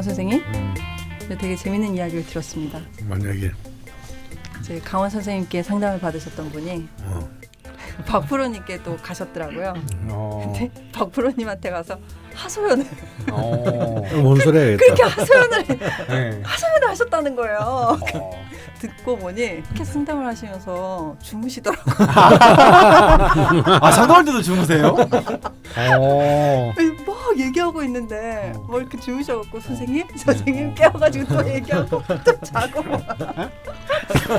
선생님, 되게 재밌는 이야기를 들었습니다. 만약에 제 강원 선생님께 상담을 받으셨던 분이 박프로님께 또 가셨더라고요. 근데 박프로님한테 가서 하소연을 뭔 소리 해야겠다. 그렇게 하소연을 네. 하소연을 하셨다는 거예요. 듣고 보니 이렇게 상담을 하시면서 주무시더라고요. 아 상담할 때도 주무세요? 막 얘기하고 있는데 뭐 이렇게 주무셔갖고 선생님 깨워가지고 또 얘기하고 또 자고.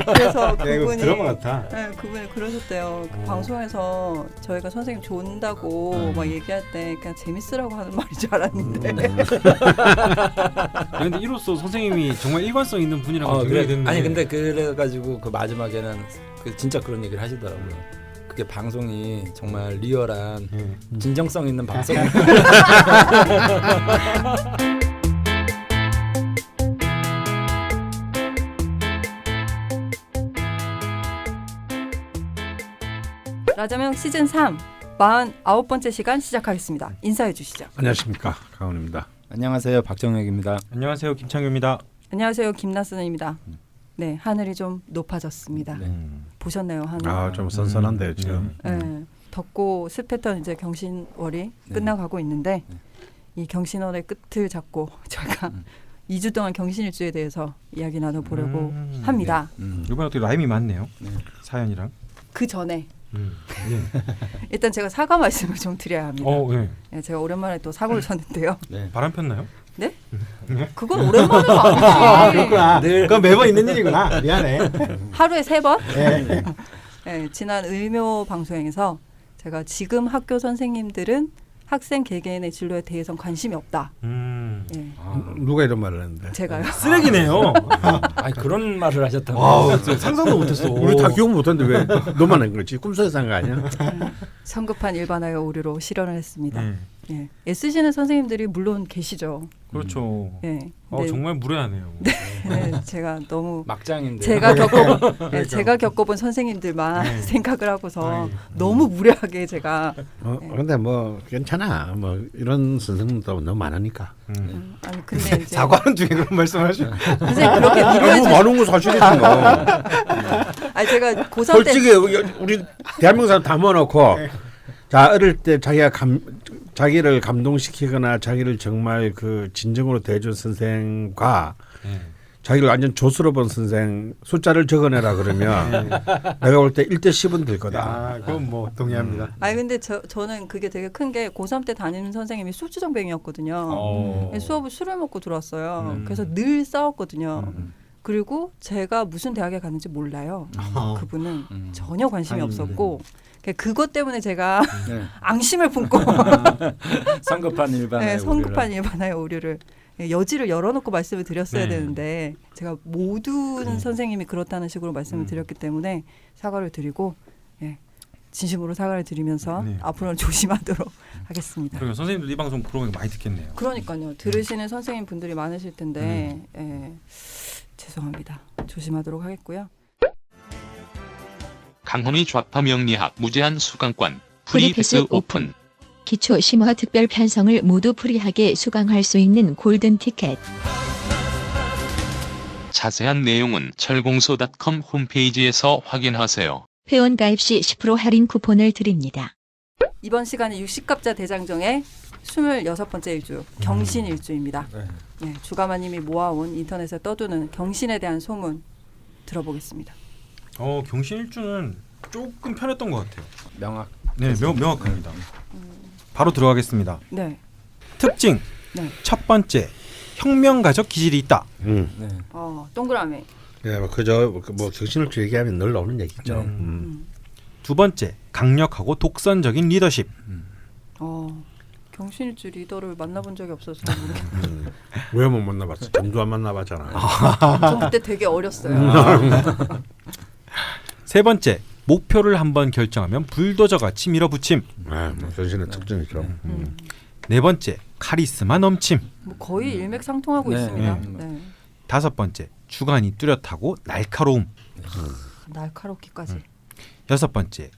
그래서 그분이 드라마 같아. 네, 그분이 그러셨대요. 그 방송에서 저희가 선생님 좋은다고 막 얘기할 때 그냥 재밌으라고 하는 말인 줄 알았는데. 근데 이로써 선생님이 정말 일관성 있는 분이라고 그래. 됐네. 아니 근데 그래가지고 그 마지막에는 그 진짜 그런 얘기를 하시더라고요. 그게 방송이 정말 리얼한 진정성 있는 방송. 라자명 시즌 3 49번째 시간 시작하겠습니다. 인사해 주시죠. 안녕하십니까, 강원입니다. 안녕하세요, 박정혁입니다. 안녕하세요, 김창규입니다. 안녕하세요, 김나선입니다. 네, 하늘이 좀 높아졌습니다. 네. 보셨나요, 하늘? 좀 선선한데요 지금. 네, 덥고 습했던 이제 경신월이 끝나가고 있는데 이 경신월의 끝을 잡고 저희가 2주 동안 경신일주에 대해서 이야기 나눠보려고 합니다. 이번에 어떻게 라임이 맞네요. 사연이랑. 그 전에 네. 일단 제가 사과 말씀을 좀 드려야 합니다. 네. 네, 제가 오랜만에 또 사고를 쳤는데요. 네. 바람 폈나요? 네? 그건 오랜만에가 아니지. 그렇구나. 그건 매번 있는 일이구나. 미안해. 하루에 3번? 네. 네, 지난 을묘 방송에서 제가 지금 학교 선생님들은 학생 개개인의 진로에 대해선 관심이 없다. 네. 누가 이런 말을 했는데? 제가요. 쓰레기네요. 아니 그런 말을 하셨다고. 상상도 못했어. 우리 다 기억 못했는데 왜 너만 한 거지? 꿈속에서 한 거 아니야? 성급한 일반화의 오류로 실현을 했습니다. 네. 예. 애쓰시는 선생님들이 물론 계시죠. 그렇죠. 예. 근데 정말 무례하네요. 네, 제가 너무 막장인데. 제가 겪어본 선생님들만 네. 생각을 하고서 아이, 너무 무례하게 제가 근데 뭐 괜찮아. 뭐 이런 선생님도 너무 많으니까. 아니 근데 이제 사과하는 중에 그런 말씀하시고. 선생님 그렇게 위로해 주 많은 거 사실이잖아. 아니 제가 고3 때 솔직히 우리 대한민국 사람 다 모아놓고 자 어릴 때 자기를 감동시키거나 자기를 정말 그 진정으로 대해준 선생과 자기를 완전 조수로 본 선생 숫자를 적어내라 그러면 내가 볼 때 1대 10은 될 거다. 그건 뭐 동의합니다. 아니 근데 저는 그게 되게 큰 게 고3 때 다니는 선생님이 술주정뱅이였거든요. 수업을 술을 먹고 들어왔어요. 그래서 늘 싸웠거든요. 그리고 제가 무슨 대학에 갔는지 몰라요. 그분은 전혀 관심이 없었고 그것 때문에 제가 앙심을 품고 성급한 일반화의 오류를. 성급한 일반화의 오류를 여지를 열어놓고 말씀을 드렸어야 되는데 제가 모든 선생님이 그렇다는 식으로 말씀을 드렸기 때문에 사과를 드리고 진심으로 사과를 드리면서 앞으로는 조심하도록 하겠습니다. 그러면 선생님들 이 방송 프로그램 많이 듣겠네요. 그러니까요. 들으시는 선생님 분들이 많으실 텐데 죄송합니다. 조심하도록 하겠고요. 강헌의 좌파 명리학 무제한 수강권 프리패스 오픈. 기초 심화 특별 편성을 모두 프리하게 수강할 수 있는 골든 티켓. 자세한 내용은 철공소.com 홈페이지에서 확인하세요. 회원 가입 시 10% 할인 쿠폰을 드립니다. 이번 시간은 60갑자 대장정의 26번째 일주 경신 일주입니다. 주가마님이 모아온 인터넷에 떠도는 경신에 대한 소문 들어보겠습니다. 경신일주는 조금 편했던 것 같아요. 명확. 네, 명확합니다. 바로 들어가겠습니다. 네. 특징. 첫 번째, 혁명가적 기질이 있다. 동그라미. 예, 그저 뭐 경신을 얘기하면 늘 나오는 얘기죠. 두 번째, 강력하고 독선적인 리더십. 경신일주 리더를 만나본 적이 없어서 왜 못 만나봤어? 점도 안 만나봤잖아. 저 그때 되게 어렸어요. 세 번째, 목표를 한번 결정하면 불도저같이 밀어붙임. 뭐 경신의 특징이죠. 네 번째, 카리스마 넘침. 뭐 거의 일맥상통하고 있습니다. 다섯 번째, 주관이 뚜렷하고 날카로움. 날카롭기까지. 여섯 번째,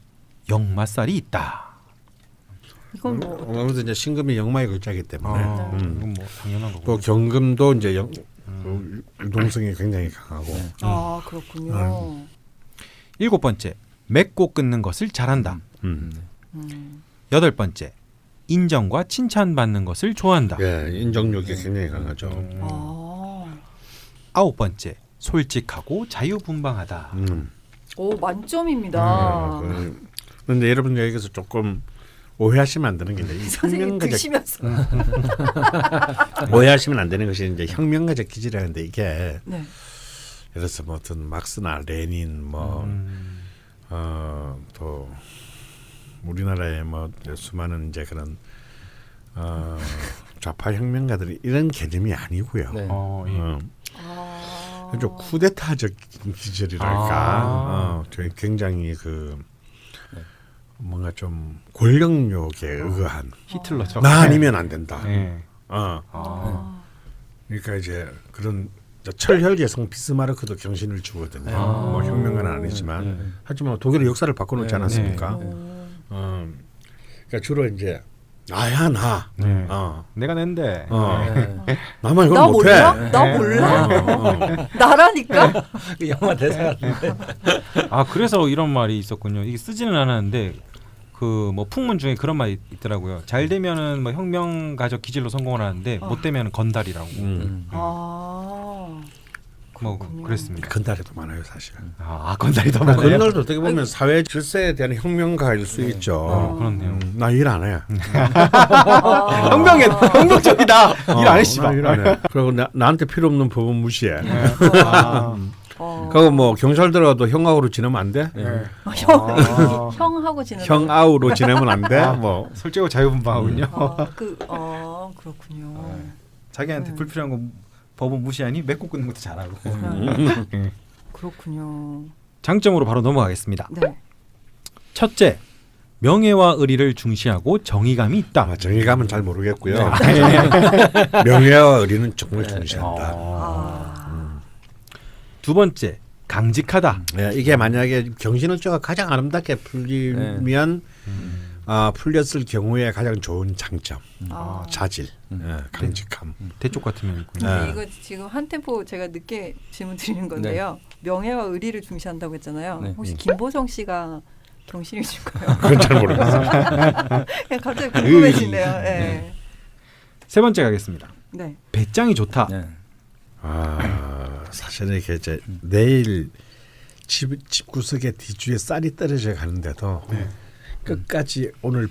역마살이 있다. 이건 뭐 아무래도 이제 신금이 영마의 글자이기 때문에 이건 뭐 당연한 거고. 또 경금도 이제 유동성이 굉장히 강하고 아 그렇군요. 7번째, 맺고 끊는 것을 잘한다. 8번째, 인정과 칭찬받는 것을 좋아한다. 예, 인정력이 굉장히 강하죠. 아, 9번째, 솔직하고 자유분방하다. 오 만점입니다. 그런데 여러분 여기서 조금 오해하시면 안 되는 게 이제 이 선생님 혁명가적 드시면서 오해하시면 안 되는 것이 이제 혁명가적 기질이라는데 이게 예를 네. 들어서 뭐 어떤 막스나 레닌 또 우리나라의 뭐 수많은 이제 그런 좌파 혁명가들이 이런 개념이 아니고요. 네. 예. 좀 쿠데타적 기질이랄까. 굉장히 그 뭔가 좀 권력욕에 의거한 히틀러처럼. 나 아니면 안 된다. 예. 그러니까 이제 그런 철혈계성 비스마르크도 경신을 주거든요. 뭐 혁명가는 아니지만 하지만 독일의 역사를 바꿔놓지 않았습니까? 그러니까 주로 이제 나야 나. 네. 내가 낸데. 나만 이걸 나 못해. 몰라? 나 몰라? 나라니까? 그 영화 대사 같은데. 아 그래서 이런 말이 있었군요. 이게 쓰지는 않았는데 그 뭐 풍문 중에 그런 말이 있더라고요. 잘 되면은 뭐 혁명가적 기질로 성공을 하는데 못 되면은 건달이라고. 아 뭐 그렇군요. 그랬습니다. 건달이 더 많아요 사실. 건달이 더 많아요. 건달도 어떻게 보면 사회 질서에 대한 혁명가일 수 있죠. 그렇네요. 나 일 안 해. 혁명적이다. 일 안 해, 씨발. 일 안 해. 그리고 나한테 필요 없는 법은 무시해. 어. 그리고 뭐 경찰 들어가도 형하고로 지내면 안 돼? 형하고 지내는 형아우로 지내면 안 돼? 뭐 솔직하고 자유분방하군요. 그렇군요. 자기한테 불필요한 거 법은 무시하니 맺고 끊는 것도 잘하고. 그렇군요. 장점으로 바로 넘어가겠습니다. 네. 첫째, 명예와 의리를 중시하고 정의감이 있다. 정의감은 잘 모르겠고요. 명예와 의리는 정말 중시한다. 두 번째, 강직하다. 네, 이게 만약에 경신을조가 가장 아름답게 풀리면 풀렸을 경우에 가장 좋은 장점, 자질, 강직함. 대쪽 같으면 있군요. 근데 이거 지금 한 템포 제가 늦게 질문 드리는 건데요. 명예와 의리를 중시한다고 했잖아요. 네. 혹시 김보성 씨가 경신일주가요? 그건 잘 모르겠어요. 갑자기 궁금해지네요. 네. 세 번째 가겠습니다. 네. 배짱이 좋다. 네. 사실은 이게 이제 내일 집 구석에 뒤주에 쌀이 떨어져 가는데도 끝까지 오늘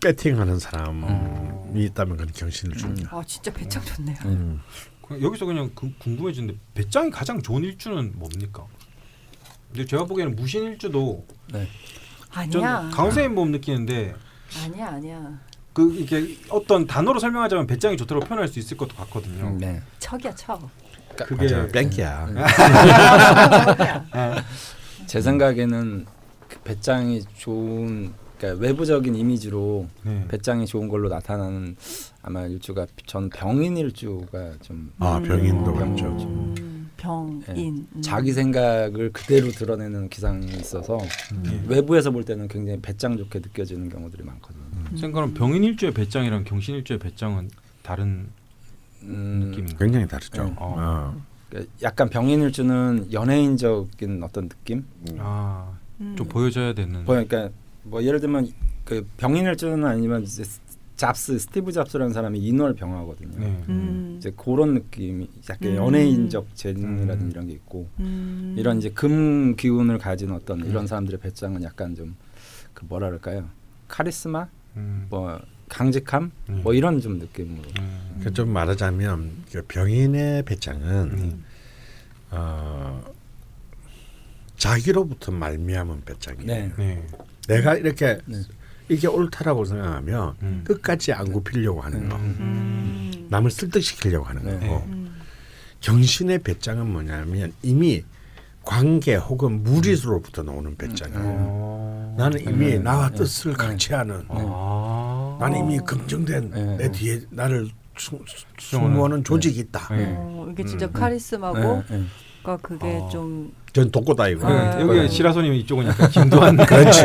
배팅하는 사람이 있다면 그건 경신을 줍니다. 아 진짜 배짱 좋네요. 여기서 그냥 궁금해지는데 배짱이 가장 좋은 일주는 뭡니까? 근데 제가 보기에는 무신일주도 전 아니야. 강세인 보험 느끼는데 아니야. 그 이게 어떤 단어로 설명하자면 배짱이 좋다고 표현할 수 있을 것도 같거든요. 네. 척이야 척. 그게 뺑기야. 제 생각에는 그 배짱이 좋은 그러니까 외부적인 이미지로 배짱이 좋은 걸로 나타나는 아마 일주가 전 병인 일주가 좀 병인도 맞죠. 병인. 자기 생각을 그대로 드러내는 기상이 있어서 외부에서 볼 때는 굉장히 배짱 좋게 느껴지는 경우들이 많거든요. 그럼 병인일주의 배짱이랑 경신일주의 배짱은 다른 느낌인가요? 굉장히 다르죠. 네. 그러니까 약간 병인 일주는 연예인적인 어떤 느낌? 좀 보여줘야 되는. 그러니까 뭐 예를 들면 그 병인 일주는 아니지만 이제 스티브 잡스라는 사람이 인월 병하거든요. 네. 이제 그런 느낌이 약간 연예인적 재능이라든지 이런 게 있고 이런 이제 금 기운을 가진 어떤 이런 사람들의 배짱은 약간 좀 그 뭐라 그럴까요? 카리스마, 뭐 강직함, 뭐 이런 좀 느낌으로. 그러니까 좀 말하자면 그 병인의 배짱은 자기로부터 말미암은 배짱이에요. 네. 내가 이렇게 이게 옳다라고 생각하면 끝까지 안 굽히려고 하는 거, 남을 설득시키려고 하는 거고. 경신의 배짱은 뭐냐면 이미 관계 혹은 무리수로부터 나오는 배짱이에요. 나는 이미 나와 뜻을 같이 하는, 나는 이미 검증된 내 뒤에 나를 수모하는 조직이 있다. 이게 진짜 카리스마고 그게 좀 전 독고다이고. 네. 여기 시라소님 이쪽은 약간 김도한. 그렇죠.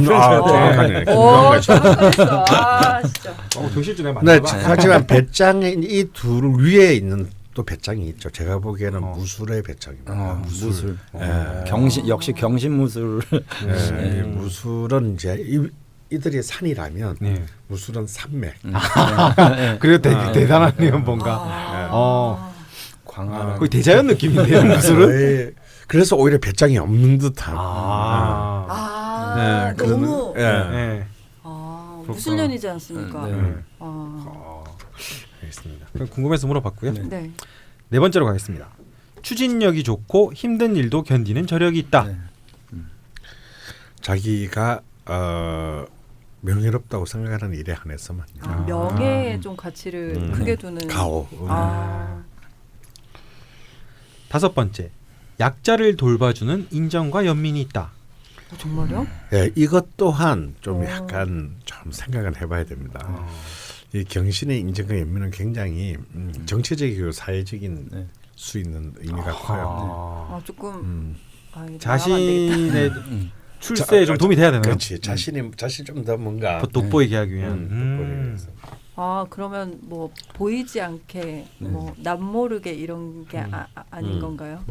정확하네. 김도한 잘했어. 아 진짜. 정실주네 네, 맞나 봐. 하지만 배짱이 이 둘 위에 있는 또 배짱이 있죠. 제가 보기에는 무술의 배짱입니다. 무술. 예. 경신 역시 경신무술. 예, 이 무술은 이제 이들이 산이라면 네. 무술은 산맥. 그래도 되게 대단하네요 뭔가. 광활한. 거의 대자연 느낌인데요 무술은. 거의 그래서 오히려 배짱이 없는 듯한. 네, 너무 네. 무술년이지 않습니까? 네. 알겠습니다. 그럼 궁금해서 물어봤고요. 네. 네 번째로 가겠습니다. 추진력이 좋고 힘든 일도 견디는 저력이 있다. 네. 자기가 명예롭다고 생각하는 일에 한해서만요. 명예에 좀 가치를 크게 두는 가오. 다섯 번째. 약자를 돌봐주는 인정과 연민이 있다. 정말요? 예, 이것 또한 좀 약간 좀 생각을 해봐야 됩니다. 이 경신의 인정과 연민은 굉장히 정치적이고 사회적인 수 있는 의미가 커요. 조금 자신의 출세에 좀 도움이 돼야 되나요? 그렇지. 자신 좀 더 뭔가 더 돋보이게 하기 위한. 돋보이기 위해서. 그러면 뭐 보이지 않게 뭐 남모르게 이런 게 아닌 건가요?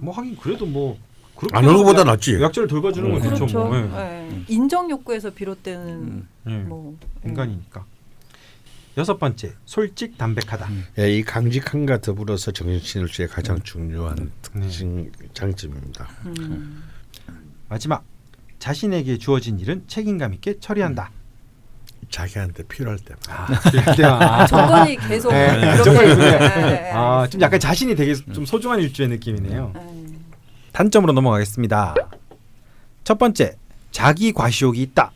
뭐 하긴 그래도 뭐 그렇게 안 하는 것보다 낫지. 약자를 돌봐주는 건 좋죠. 그렇죠. 뭐. 네. 인정 욕구에서 비롯되는 네. 뭐 인간이니까. 여섯 번째. 솔직 담백하다. 예, 이 강직함과 더불어서 정신일주의 가장 중요한 특징 장점입니다. 마지막. 자신에게 주어진 일은 책임감 있게 처리한다. 자기한테 필요할 때만. 조건이 계속 네, 이렇게 조건이 네. 좀 약간 자신이 되게 좀 소중한 일주의 느낌이네요. 단점으로 넘어가겠습니다. 첫 번째. 자기 과시욕이 있다.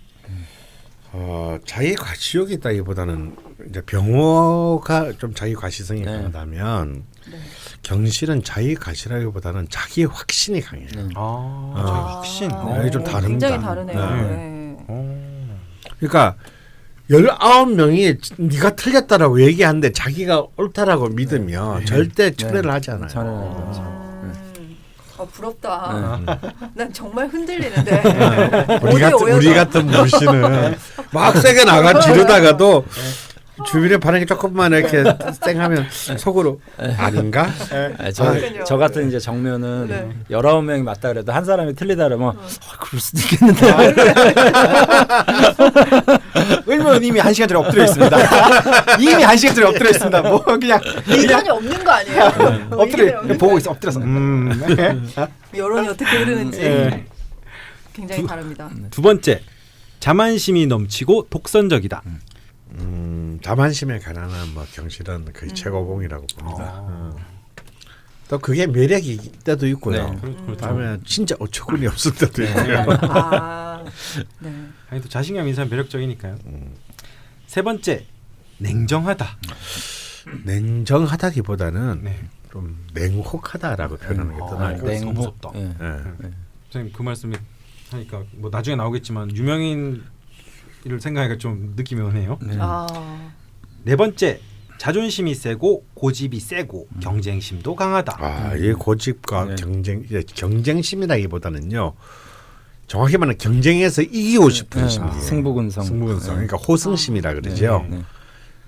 자기 과시욕이 있다기보다는 이제 병호가 좀 자기 과시성이 강하다면 경실은 자기 과시라기보다는 자기 확신이 강해요. 자기 확신. 이게 좀 다릅니다. 굉장히 다르네요. 그러니까 19명이 네가 틀렸다라고 얘기하는데 자기가 옳다라고 믿으면 절대 철회를 하지 않아요. 부럽다. 난 정말 흔들리는데. 우리 같은 물씨는 막 세게 나가 지르다가도 주변에 반응이 조금만 이렇게 쌩하면 속으로 아닌가? 저 같은 이제 정면은 19명이 맞다 그래도 한 사람이 틀리다 그러면 그럴 수도 있겠는데. 왜냐면 이미 1시간 전에 엎드려 있습니다. 이미 1시간 전에 엎드려 있습니다. 뭐 그냥 의견이 없는 거 아니에요? 엎드려 보고 있어. 엎드려서. 여론이 어떻게 흐르는지 굉장히 다릅니다. 두 번째. 자만심이 넘치고 독선적이다. 자만심에 관한한 뭐 경실은 거의 최고봉이라고 봅니다. 또 그게 매력일 때도 있고요. 그다음에 진짜 어처구니 없을 때도 있고요. 아니 또 자신감 있는 사람 매력적이니까요. 세 번째. 냉정하다. 냉정하다기보다는 좀 냉혹하다라고 표현하는 게 더 나아요. 무섭다. 선생님 그 말씀이 하니까 뭐 나중에 나오겠지만 유명인을 생각하니까 좀 느낌이 오네요. 네 번째. 자존심이 세고 고집이 세고 경쟁심도 강하다. 이 고집과 경쟁심이라기보다는요. 정확히 말하면 경쟁에서 이기고 싶은 심리. 승부근성. 그러니까 호승심이라 그러죠.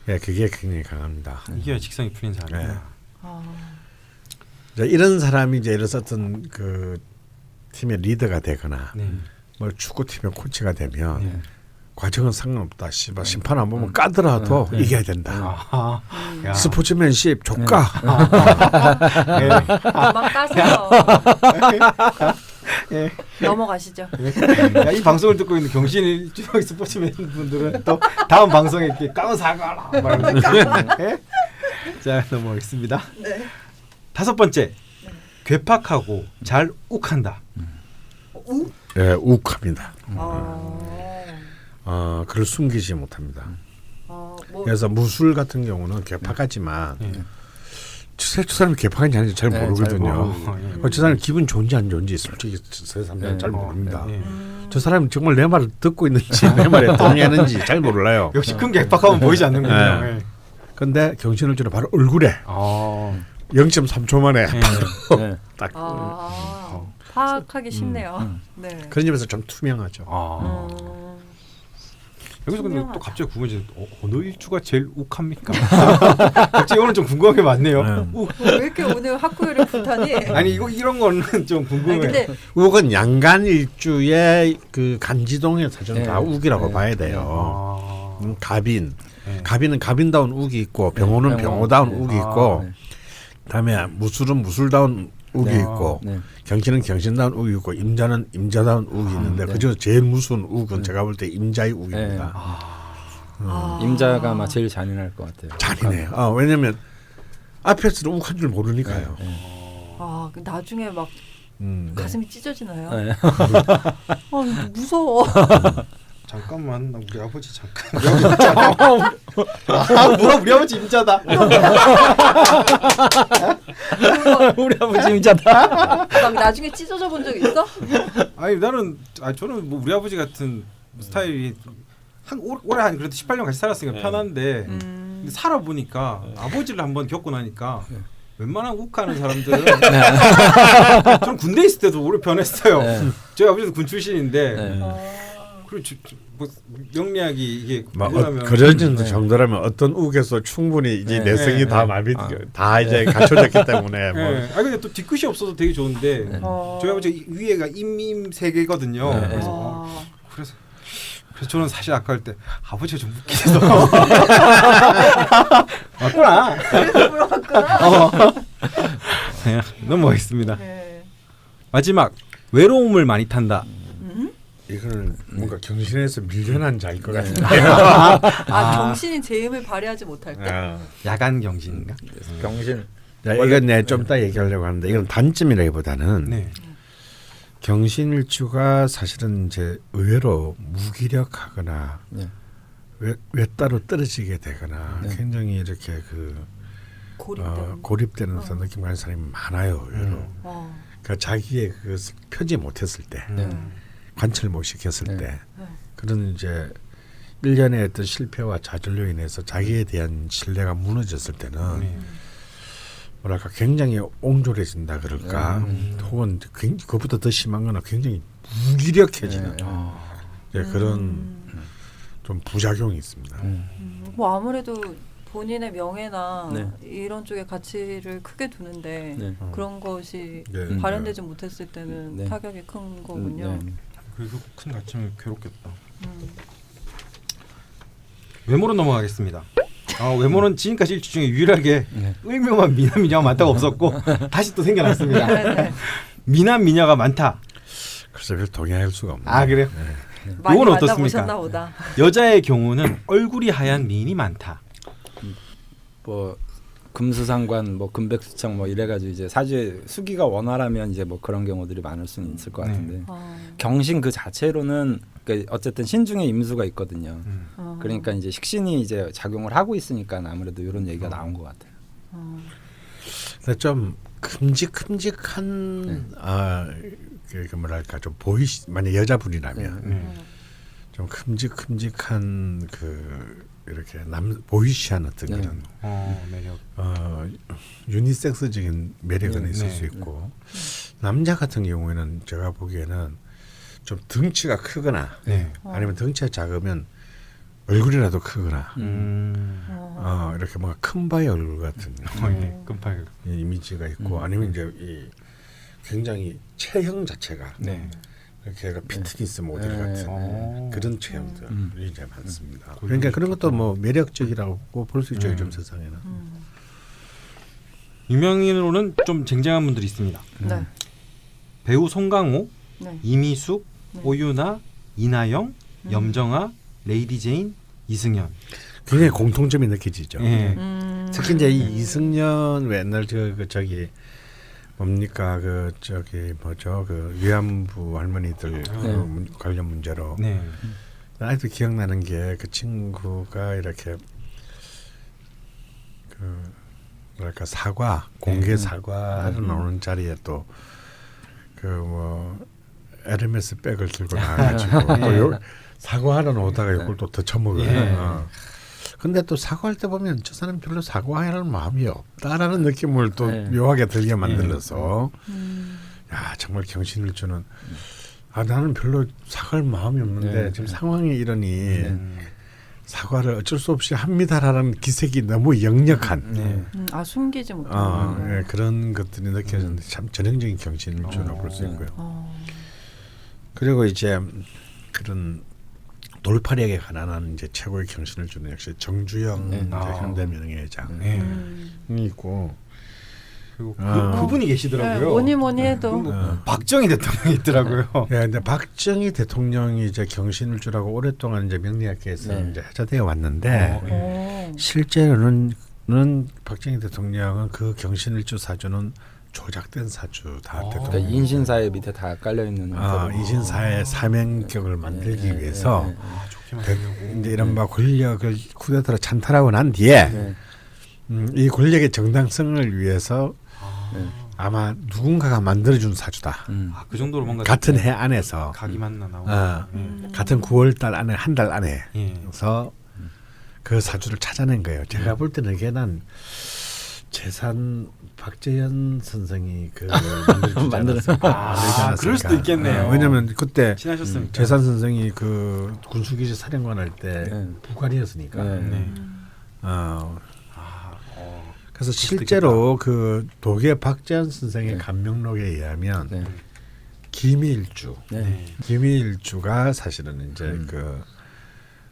예, 그게 굉장히 강합니다. 이게 직성이 풀린 사람이야. 이런 사람이 이제 예를 들어서 어떤 그 팀의 리더가 되거나 뭐 축구팀의 코치가 되면 과정은 상관없다. 심판 안 보면 까더라도 이겨야 된다. 스포츠맨십 조까. 막 까세요. 넘어가시죠. 이 방송을 듣고 있는 경신 스포츠맨 분들은 또 다음 방송에 이렇게 까운 사과라. 자 넘어가겠습니다. 다섯 번째. 괴팍하고 잘 욱한다. 네, 욱합니다. 그걸 숨기지 못합니다. 그래서 무술 같은 경우는 괴팍하지만 저 사람이 괴팍한지 아닌지 잘 모르거든요. 저 사람이 기분 좋은지 안 좋은지 솔직히 저 사람은 잘 모릅니다. 저 사람이 정말 내 말을 듣고 있는지 내 말에 동의하는지 잘 몰라요. 역시 큰 괴팍하면 보이지 않는군요. 그런데 경신을 주로 바로 얼굴에 0.3초 만에 네. 딱 파악하기 쉽네요. 네. 그런 점에서 좀 투명하죠. 여기서 근데 투명하다. 또 갑자기 궁금해져. 어느 일주가 제일 욱합니까? 갑자기 오늘 좀 궁금한 게 많네요. 왜 이렇게 오늘 학구열이 불타니? 아니 이거 이런 거는 좀 궁금해. 아니, 근데 욱은 양간 일주의 그 간지동의 사전 다 욱이라고 봐야 돼요. 갑인, 갑인은 갑인다운 욱이 있고 병호는 병호다운 욱이 있고 그다음에 무술은 무술다운 욱이 있고 경신은 경신다운 욱이 있고 임자는 임자다운 욱이 있는데 그중에 제일 무서운 욱은 제가 볼 때 임자의 욱입니다. 임자가 아마 제일 잔인할 것 같아요. 잔인해요. 왜냐하면 앞에서는 욱한 줄 모르니까요. 나중에 막 가슴이 찢어지나요? 네. 무서워. 잠깐만 나 우리 아버지 잠깐. 뭐야 우리 아버지 임자다. 우리 아버지 임자다. 막 나중에 찢어져 본 적 있어? 아니 저는 뭐 우리 아버지 같은 스타일이 오래 한 그래도 18년 같이 살았으니까 편한데 근데 살아보니까 아버지를 한번 겪고 나니까 웬만한 욱하는 사람들은 저는 군대 있을 때도 오래 변했어요. 저희 아버지도 군 출신인데 그리고 뭐 영리하기 이게 그런 정도라면 어떤 욱에서 충분히 이제 내성이 다 마비 다 이제 갖춰졌기 때문에 뭐. 근데 또 뒤끝이 없어서 되게 좋은데 저희 아버지 위에가 임임 세 개거든요. 그래서 저는 사실 아까 할 때 아버지가 좀 웃기서 맞구나. 그래서 물어봤구나. 넘어가겠습니다. 마지막 외로움을 많이 탄다. 이거는 뭔가 경신에서 밀려난 자일 것 같은데. 경신이 제 힘을 발휘하지 못할 때. 야간 경신인가? 경신. 이건 좀 이따 얘기하려고 하는데 이건 단점이라기보다는 경신일주가 사실은 이제 의외로 무기력하거나 외따로 떨어지게 되거나 굉장히 이렇게 고립되는 느낌 가는 사람이 많아요. 의외로. 그러니까 자기의 그것을 펴지 못했을 때. 관철 못 시켰을 때 그런 이제 일련의 어떤 실패와 좌절로 인해서 자기에 대한 신뢰가 무너졌을 때는 뭐랄까 굉장히 옹졸해진다 그럴까 혹은 그것보다 더 심한 거는 굉장히 무기력해지는 그런 좀 부작용이 있습니다. 뭐 아무래도 본인의 명예나 이런 쪽의 가치를 크게 두는데 그런 것이 발현되지 못했을 때는 타격이 큰 거군요. 그래도 큰 가치면 괴롭겠다. 외모로 넘어가겠습니다. 외모는 지금까지 일주 중에 유일하게 을묘만 미남 미녀가 많다고 없었고 다시 또 생겨났습니다. 미남 미녀가 많다. 그래서 별 동의할 수가 없네요. 그래요? 많이 이건 어떻습니까? 만나보셨나 보다. 여자의 경우는 얼굴이 하얀 미인이 많다. 뭐 금수상관, 뭐 금백수청 뭐 이래가지고 이제 사주에 수기가 원활하면 이제 뭐 그런 경우들이 많을 수는 있을 것 같은데 경신 그 자체로는 그러니까 어쨌든 신중에 임수가 있거든요. 그러니까 이제 식신이 이제 작용을 하고 있으니까 아무래도 이런 얘기가 나온 것 같아요. 근데 좀 큼직큼직한 그 뭐랄까 좀 만약 여자분이라면 좀 큼직큼직한 이렇게 보이시한 어떤 그런 매력, 유니섹스적인 매력은 있을 수 있고 남자 같은 경우에는 제가 보기에는 좀 덩치가 크거나 아니면 덩치가 작으면 얼굴이라도 크거나 이렇게 뭔가 큰 바의 얼굴 같은 금팔 이미지가 있고 아니면 이제 이 굉장히 체형 자체가 이렇게 피트니스 모델 같은 그런 체형들이 이제 많습니다. 그러니까 그런 것도 뭐 매력적이라고 볼 수 있죠. 요즘 세상에는. 유명인으로는 좀 쟁쟁한 분들이 있습니다. 배우 송강호, 이미숙, 오유나, 이나영, 염정아, 레이디 제인, 이승연. 굉장히 공통점이 느껴지죠. 특히 이제 이 이승연 옛날 저기 뭡니까 뭐죠 위안부 할머니들 관련 문제로 아직도 기억나는 게 그 친구가 이렇게 뭐랄까 공개 사과하러 나오는 자리에 또 뭐 에르메스 백을 들고 나와가지고 또 사과하러 오다가 이걸 또 더 처먹어요. 근데 또 사과할 때 보면 저 사람 별로 사과할 마음이 없다라는 느낌을 또 네. 묘하게 들게 만들어서 야 정말 경신일주는 나는 별로 사과할 마음이 없는데 네. 지금 상황이 이러니 사과를 어쩔 수 없이 합니다라는 기색이 너무 역력한 숨기지 못하는 예, 그런 것들이 느껴지는데 참 전형적인 경신일주라고 볼 수 있고요. 그리고 이제 그런 돌파력에 관한 이제 최고의 경신을 주는 역시 정주영 이제 현대명예회장이 있고 그리고 그분이 계시더라고요. 네, 뭐니 해도 박정희 대통령이 있더라고요. 예, 근데 박정희 대통령이 이제 경신일주라고 오랫동안 이제 명리학계에서 네. 이제 해자되어 왔는데 실제로는 박정희 대통령은 그 경신일주 사주는 조작된 사주다. 그러니까 인신사회 밑에 다 깔려 있는 인신사의 사명격을 만들기 위해서 좋게 만들려고. 이제 이른바 권력을 쿠데타로 찬탈하고 난 뒤에 이 권력의 정당성을 위해서 아마 누군가가 만들어준 사주다. 그 정도로 뭔가 같은 해 안에서 각이만 나오고 같은 9월달 안에 한 달 안에서 예. 그 사주를 찾아낸 거예요. 제가 볼 때는 이게 난 재산 박재현 선생이 그 만들지 않았을까. 그럴 수도 있겠네요. 왜냐하면 그때 친하셨으니까. 재산 선생이 그 군수기지 사령관 할 때 부관이었으니까. 그래서 실제로 그 도계 박재현 선생의 감명록에 의하면 기미일주, 기미일주가 사실은 이제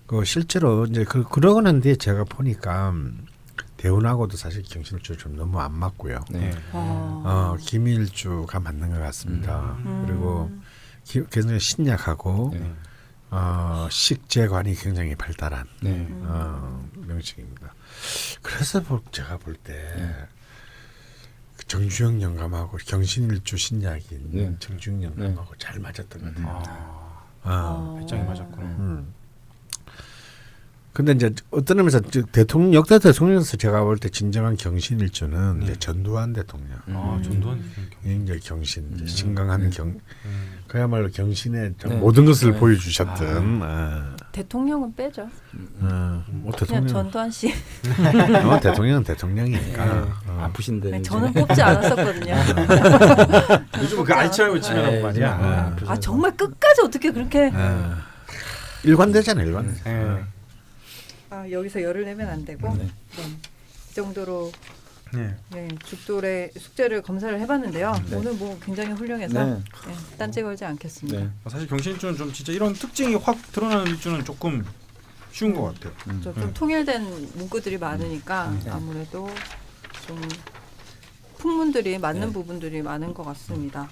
그 실제로 이제 그러고 난 뒤에 제가 보니까 대운하고도 사실 경신일주 좀 너무 안 맞고요. 기미일주가 맞는 것 같습니다. 그리고 굉장히 신약하고 식재관이 굉장히 발달한 명칭입니다. 그래서 제가 볼 때 정주영 영감하고 경신일주 신약인 정주영 영감하고 잘 맞았던 것 같아요. 배짱이 맞았구나. 근데 이제 어떤 의미에서 대통령 역대 대통령에서 제가 볼 때 진정한 경신일주는 이제 전두환 대통령. 전두환 이제 경신, 이제 신강한 그야말로 경신의 모든 것을 보여주셨던. 대통령은 빼죠. 뭐 그냥 대통령. 전두환 씨. 대통령은 대통령이니까. 아프신데. 저는 뽑지 않았었거든요. 요즘은 그 아이처럼 치면 말이야. 정말 끝까지 어떻게 그렇게 일관되잖아, 일관. 여기서 열을 내면 안 되고 이 정도로 죽돌의 숙제를 검사를 해봤는데요. 오늘 뭐 굉장히 훌륭해서 딴지 걸지 않겠습니다. 사실 경신일주는 좀 진짜 이런 특징이 확 드러나는 일주는 조금 쉬운 것 같아요. 좀 통일된 문구들이 많으니까 아무래도 좀 풍문들이 맞는 부분들이 많은 것 같습니다.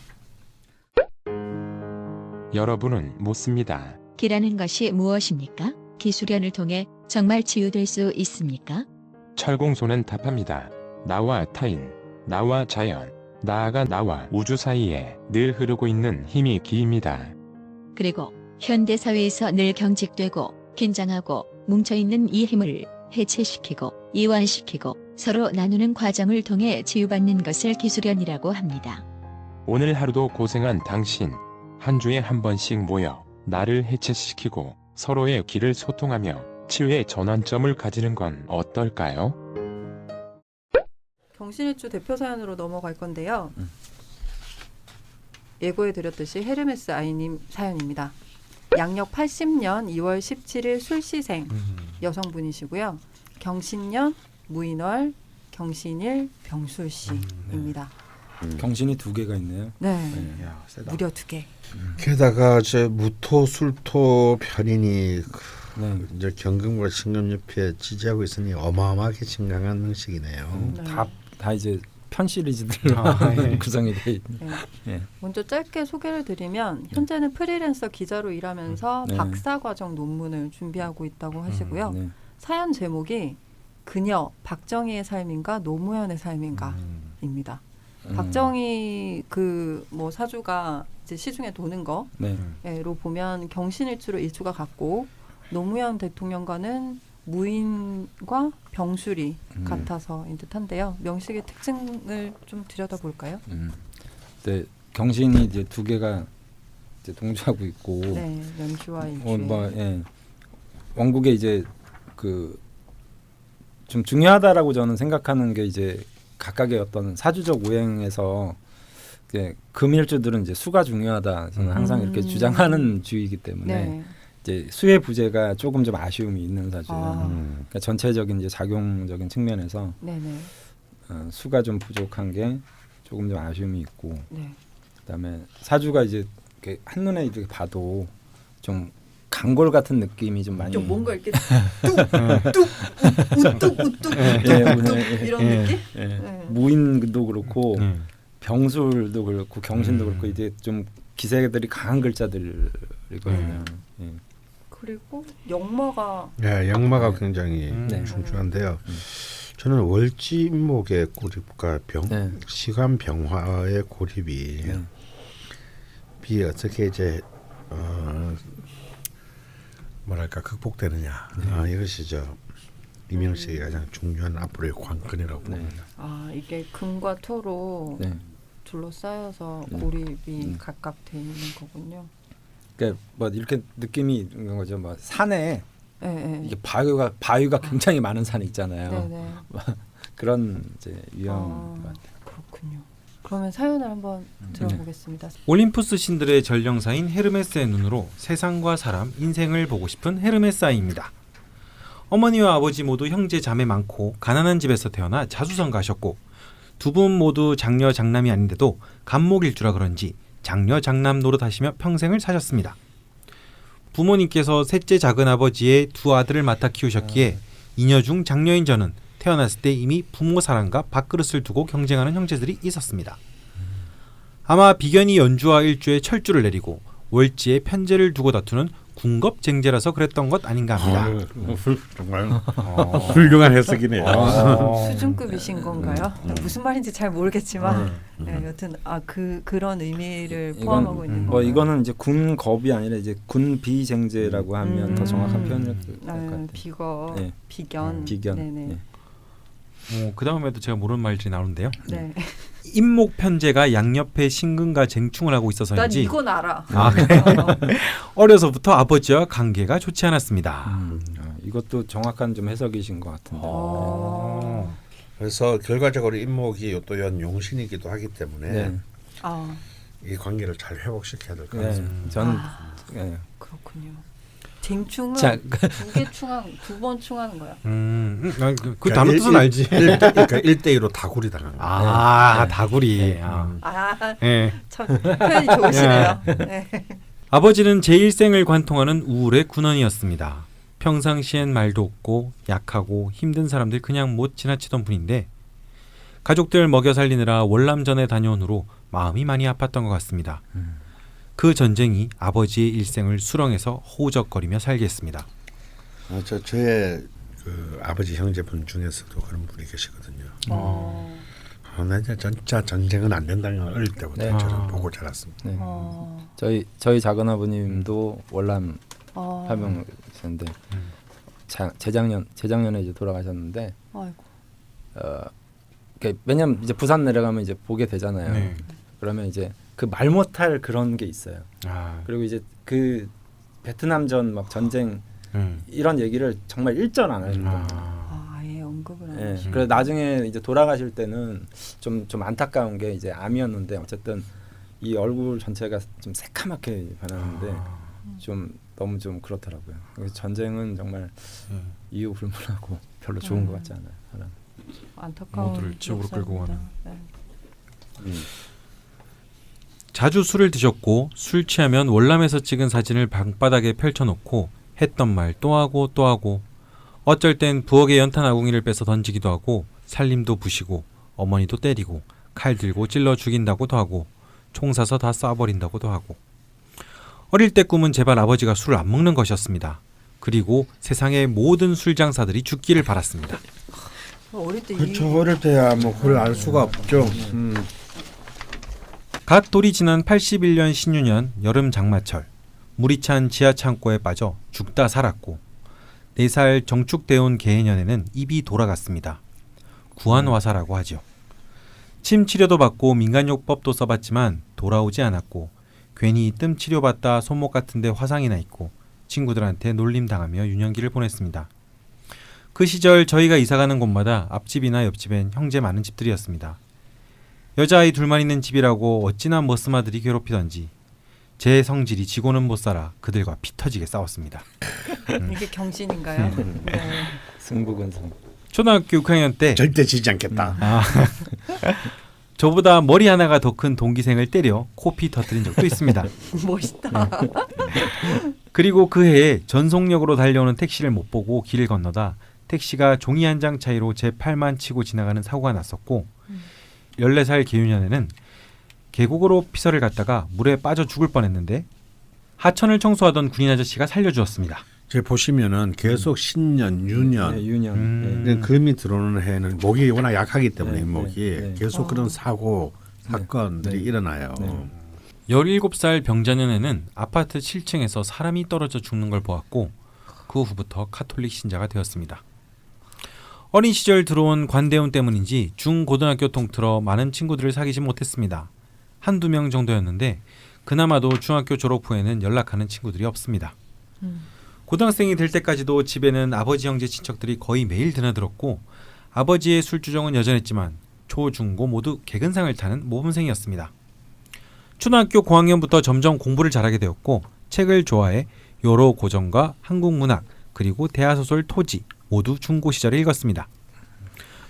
여러분은 묻습니다. 기라는 것이 무엇입니까? 기술연을 통해 정말 치유될 수 있습니까? 철공소는 답합니다. 나와 타인, 나와 자연, 나아가 나와 우주 사이에 늘 흐르고 있는 힘이 기입니다. 그리고 현대 사회에서 늘 경직되고 긴장하고 뭉쳐있는 이 힘을 해체시키고 이완시키고 서로 나누는 과정을 통해 치유받는 것을 기술연이라고 합니다. 오늘 하루도 고생한 당신, 한 주에 한 번씩 모여 나를 해체시키고 서로의 길을 소통하며 치유의 전환점을 가지는 건 어떨까요? 경신일주 대표 사연으로 넘어갈 건데요. 예고해드렸듯이 헤르메스 아이님 사연입니다. 양력 80년 2월 17일 술시생 여성분이시고요. 경신년, 무인월, 경신일, 병술씨입니다. 경신이 2개가 있네요. 야, 무려 2개. 게다가 이제 무토, 술토 편인이 이제 경금과 신금옆에 지지하고 있으니 어마어마하게 진강한 명식이네요. 다 이제 편 시리즈들로 구성이 돼 있는. 먼저 짧게 소개를 드리면 현재는 프리랜서 기자로 일하면서 박사 과정 논문을 준비하고 있다고 하시고요. 사연 제목이 그녀 박정희의 삶인가 노무현의 삶인가입니다. 박정희 그 뭐 사주가 이제 시중에 도는 거로 보면 경신일주로 일주가 같고 노무현 대통령과는 무인과 병술이 같아서인 듯한데요. 명식의 특징을 좀 들여다볼까요? 네, 경신이 이제 2개가 이제 동조하고 있고, 연주와 일주에 원국에 이제 그 좀 중요하다라고 저는 생각하는 게 이제 각각의 어떤 사주적 오행에서 금일주들은 이제 수가 중요하다 저는 항상 이렇게 주장하는 주의이기 때문에 네. 이제 수의 부재가 조금 좀 아쉬움이 있는 사주예요. 그러니까 전체적인 이제 작용적인 측면에서 네네. 수가 좀 부족한 게 조금 좀 아쉬움이 있고 네. 그다음에 사주가 이제 이렇게 한눈에 이렇게 봐도 좀 강골 같은 느낌이 좀 많이 좀 뭔가 이렇게 뚝뚝 우뚝 우뚝 이런 느낌? 네. 무인도 그렇고 병술도 그렇고 경신도 그렇고 이제 좀 기세들이 강한 글자들이거든요. 예. 그리고 역마가 네, 역마가 굉장히 네. 중요한데요. 저는 월지목의 고립과 네. 시간 병화의 고립이 비 어떻게 이제 뭐랄까 극복되느냐 이것이 저 이명식의 가장 중요한 앞으로의 관건이라고 봅니다. 아 이게 금과 토로 네. 둘러싸여서 고립이 각각 돼 있는 거군요. 그러니까 뭐 이렇게 느낌이 있는 거죠. 뭐 산에 네, 이게 바위가 굉장히 많은 산이 있잖아요. 네네. 그런 이제 유형 같아요. 그렇군요. 그러면 사연을 한번 들어보겠습니다. 올림푸스 신들의 전령사인 헤르메스의 눈으로 세상과 사람, 인생을 보고 싶은 헤르메스 아이입니다. 어머니와 아버지 모두 형제 자매 많고 가난한 집에서 태어나 자수성 가셨고 두 분 모두 장녀 장남이 아닌데도 간목일주라 그런지 장녀 장남 노릇하시며 평생을 사셨습니다. 부모님께서 셋째 작은아버지의 두 아들을 맡아 키우셨기에 이녀 중 장녀인 저는 태어났을 때 이미 부모 사랑과 밥그릇을 두고 경쟁하는 형제들이 있었습니다. 아마 비견이 연주와 일주에 철주를 내리고 월지에 편제를 두고 다투는 궁겁쟁제라서 그랬던 것 아닌가 합니다. 정말 훌륭한 해석이네요. 수준급이신 건가요? 무슨 말인지 잘 모르겠지만 네, 여튼 그런 의미를 포함하고 있는 뭐 거예요. 이거는 이제 군겁이 아니라 이제 군비쟁제라고 하면 더 정확한 표현일 것 같아요. 비거, 네. 비견. 비견. 네네. 그 다음에도 제가 모르는 말들이 나오는데요. 네. 임목 편제가 양옆에 신근과 쟁충을 하고 난 있어서인지 이건 알아. 어려서부터 아버지와 관계가 좋지 않았습니다. 이것도 정확한 좀 해석이신 것 같은데. 그래서 결과적으로 임목이 또 용신이기도 하기 때문에 네. 이 관계를 잘 회복시켜야 될 것 네. 같습니다. 저는 네. 그렇군요. 쟁충은 자, 두 번 충하는 거야. 그 단어 뜻은 알지. 그러니까 1대2로 다구리 당한 거. 다구리. 참 표현이 좋으시네요. 네. 아버지는 제1생을 관통하는 우울의 군원이었습니다. 평상시엔 말도 없고 약하고 힘든 사람들 그냥 못 지나치던 분인데 가족들 먹여 살리느라 월남전에 다녀온 후로 마음이 많이 아팠던 것 같습니다. 그 전쟁이 아버지의 일생을 수렁에서 호적거리며 살게 했습니다. 저의 그 아버지 형제분 중에서도 그런 분이 계시거든요. 나 이제 진짜 전쟁은 안 된다는 걸 어릴 때부터 네. 저는 보고 자랐습니다. 네. 저희 작은아버님도 월남 파병이셨는데 재작년에 이제 돌아가셨는데 아이고. 왜냐면 이제 부산 내려가면 이제 보게 되잖아요. 네. 그러면 이제 그 말 못할 그런 게 있어요. 그리고 이제 그 베트남전 막 전쟁 이런 얘기를 정말 일전 안 하신다. 아예 언급을 안 예. 하시고. 그래서 나중에 이제 돌아가실 때는 좀 안타까운 게 이제 암이었는데 어쨌든 이 얼굴 전체가 좀 새카맣게 변하는데 좀 너무 좀 그렇더라고요. 그래서 전쟁은 정말 이유 불문하고 별로 좋은 것 같지 않아요. 사람. 안타까운 모두를 지옥으로 끌고 가는. 네. 자주 술을 드셨고 술 취하면 월남에서 찍은 사진을 방바닥에 펼쳐놓고 했던 말 또 하고 또 하고 어쩔 땐 부엌에 연탄 아궁이를 빼서 던지기도 하고 살림도 부시고 어머니도 때리고 칼 들고 찔러 죽인다고도 하고 총 사서 다 쏴버린다고도 하고 어릴 때 꿈은 제발 아버지가 술을 안 먹는 것이었습니다. 그리고 세상의 모든 술장사들이 죽기를 바랐습니다. 어릴 때 그렇죠. 어릴 때야 뭐 그걸 알 수가 없죠. 갓 돌이 지난 81년 신유년 여름 장마철 물이 찬 지하 창고에 빠져 죽다 살았고 4살 정축되온 개해년에는 입이 돌아갔습니다. 구안화사라고 하죠. 침 치료도 받고 민간요법도 써봤지만 돌아오지 않았고 괜히 뜸 치료받다 손목 같은 데 화상이 나 있고 친구들한테 놀림당하며 유년기를 보냈습니다. 그 시절 저희가 이사가는 곳마다 앞집이나 옆집엔 형제 많은 집들이었습니다. 여자아이 둘만 있는 집이라고 어찌나 머스마들이 괴롭히던지 제 성질이 지고는 못 살아 그들과 피 터지게 싸웠습니다. 이게 경신인가요? 네. 승부근성. 초등학교 6학년 때 절대 지지 않겠다. 저보다 머리 하나가 더 큰 동기생을 때려 코피 터뜨린 적도 있습니다. 멋있다. 그리고 그 해에 전속력으로 달려오는 택시를 못 보고 길을 건너다 택시가 종이 한 장 차이로 제 팔만 치고 지나가는 사고가 났었고 14살 계유년에는 계곡으로 피서를 갔다가 물에 빠져 죽을 뻔했는데 하천을 청소하던 군인 아저씨가 살려주었습니다. 제 보시면은 계속 신년, 유년, 네, 유년. 네. 금이 들어오는 해는 목이 워낙 약하기 때문에 네, 목이 네. 계속 그런 사고 사건들이 네. 일어나요. 네. 17살 병자년에는 아파트 7층에서 사람이 떨어져 죽는 걸 보았고 그 후부터 카톨릭 신자가 되었습니다. 어린 시절 들어온 관대운 때문인지 중고등학교 통틀어 많은 친구들을 사귀지 못했습니다. 한두 명 정도였는데 그나마도 중학교 졸업 후에는 연락하는 친구들이 없습니다. 고등학생이 될 때까지도 집에는 아버지 형제 친척들이 거의 매일 드나들었고 아버지의 술주정은 여전했지만 초, 중, 고 모두 개근상을 타는 모범생이었습니다. 초등학교 고학년부터 점점 공부를 잘하게 되었고 책을 좋아해 여러 고전과 한국 문학 그리고 대하소설 토지 모두 중고 시절에 읽었습니다.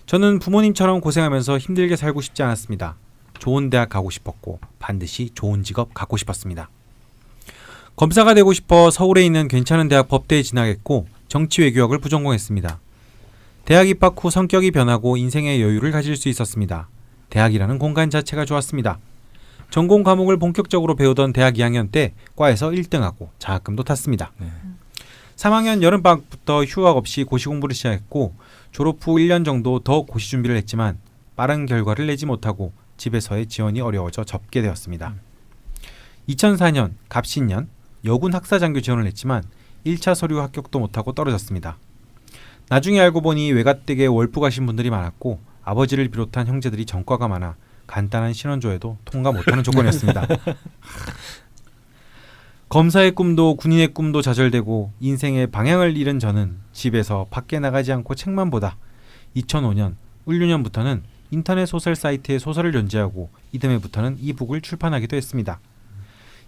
저는 부모님처럼 고생하면서 힘들게 살고 싶지 않았습니다. 좋은 대학 가고 싶었고 반드시 좋은 직업 갖고 싶었습니다. 검사가 되고 싶어 서울에 있는 괜찮은 대학 법대에 진학했고 정치외교학을 부전공했습니다. 대학 입학 후 성격이 변하고 인생의 여유를 가질 수 있었습니다. 대학이라는 공간 자체가 좋았습니다. 전공 과목을 본격적으로 배우던 대학 2학년 때 과에서 1등하고 장학금도 탔습니다. 3학년 여름방학부터 휴학 없이 고시 공부를 시작했고 졸업 후 1년 정도 더 고시 준비를 했지만 빠른 결과를 내지 못하고 집에서의 지원이 어려워져 접게 되었습니다. 2004년 갑신년 여군 학사장교 지원을 했지만 1차 서류 합격도 못하고 떨어졌습니다. 나중에 알고 보니 외가댁에 월부 가신 분들이 많았고 아버지를 비롯한 형제들이 전과가 많아 간단한 신원조회도 통과 못하는 조건이었습니다. 검사의 꿈도 군인의 꿈도 좌절되고 인생의 방향을 잃은 저는 집에서 밖에 나가지 않고 책만 보다 2005년 울류년부터는 인터넷 소설 사이트에 소설을 연재하고 이듬해부터는 이북을 출판하기도 했습니다.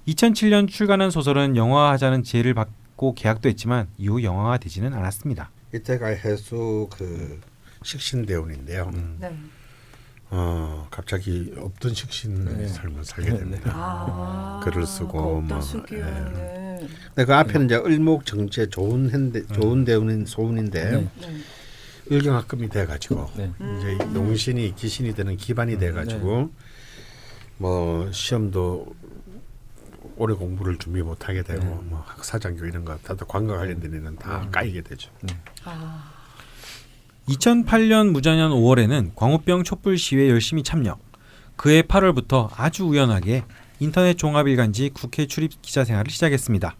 2007년 출간한 소설은 영화화하자는 제의를 받고 계약도 했지만 이후 영화화되지는 않았습니다. 이때가 해수 그 식신대운인데요. 네. 갑자기 없던 식신의 삶을 살게 됩니다. 글을 쓰고 뭐. 근데 그 앞에는 이제 을목정제 좋은 대운인 소운인데 을경합금이 돼가지고 이제 용신이 기신이 되는 기반이 돼가지고 뭐 시험도 오래 공부를 준비 못하게 되고 뭐 학사장교 이런 거 다들 관과 관련된 일은 다 까이게 되죠. 2008년 무자년 5월에는 광우병 촛불 시위에 열심히 참여. 그해 8월부터 아주 우연하게 인터넷 종합일간지 국회 출입 기자 생활을 시작했습니다.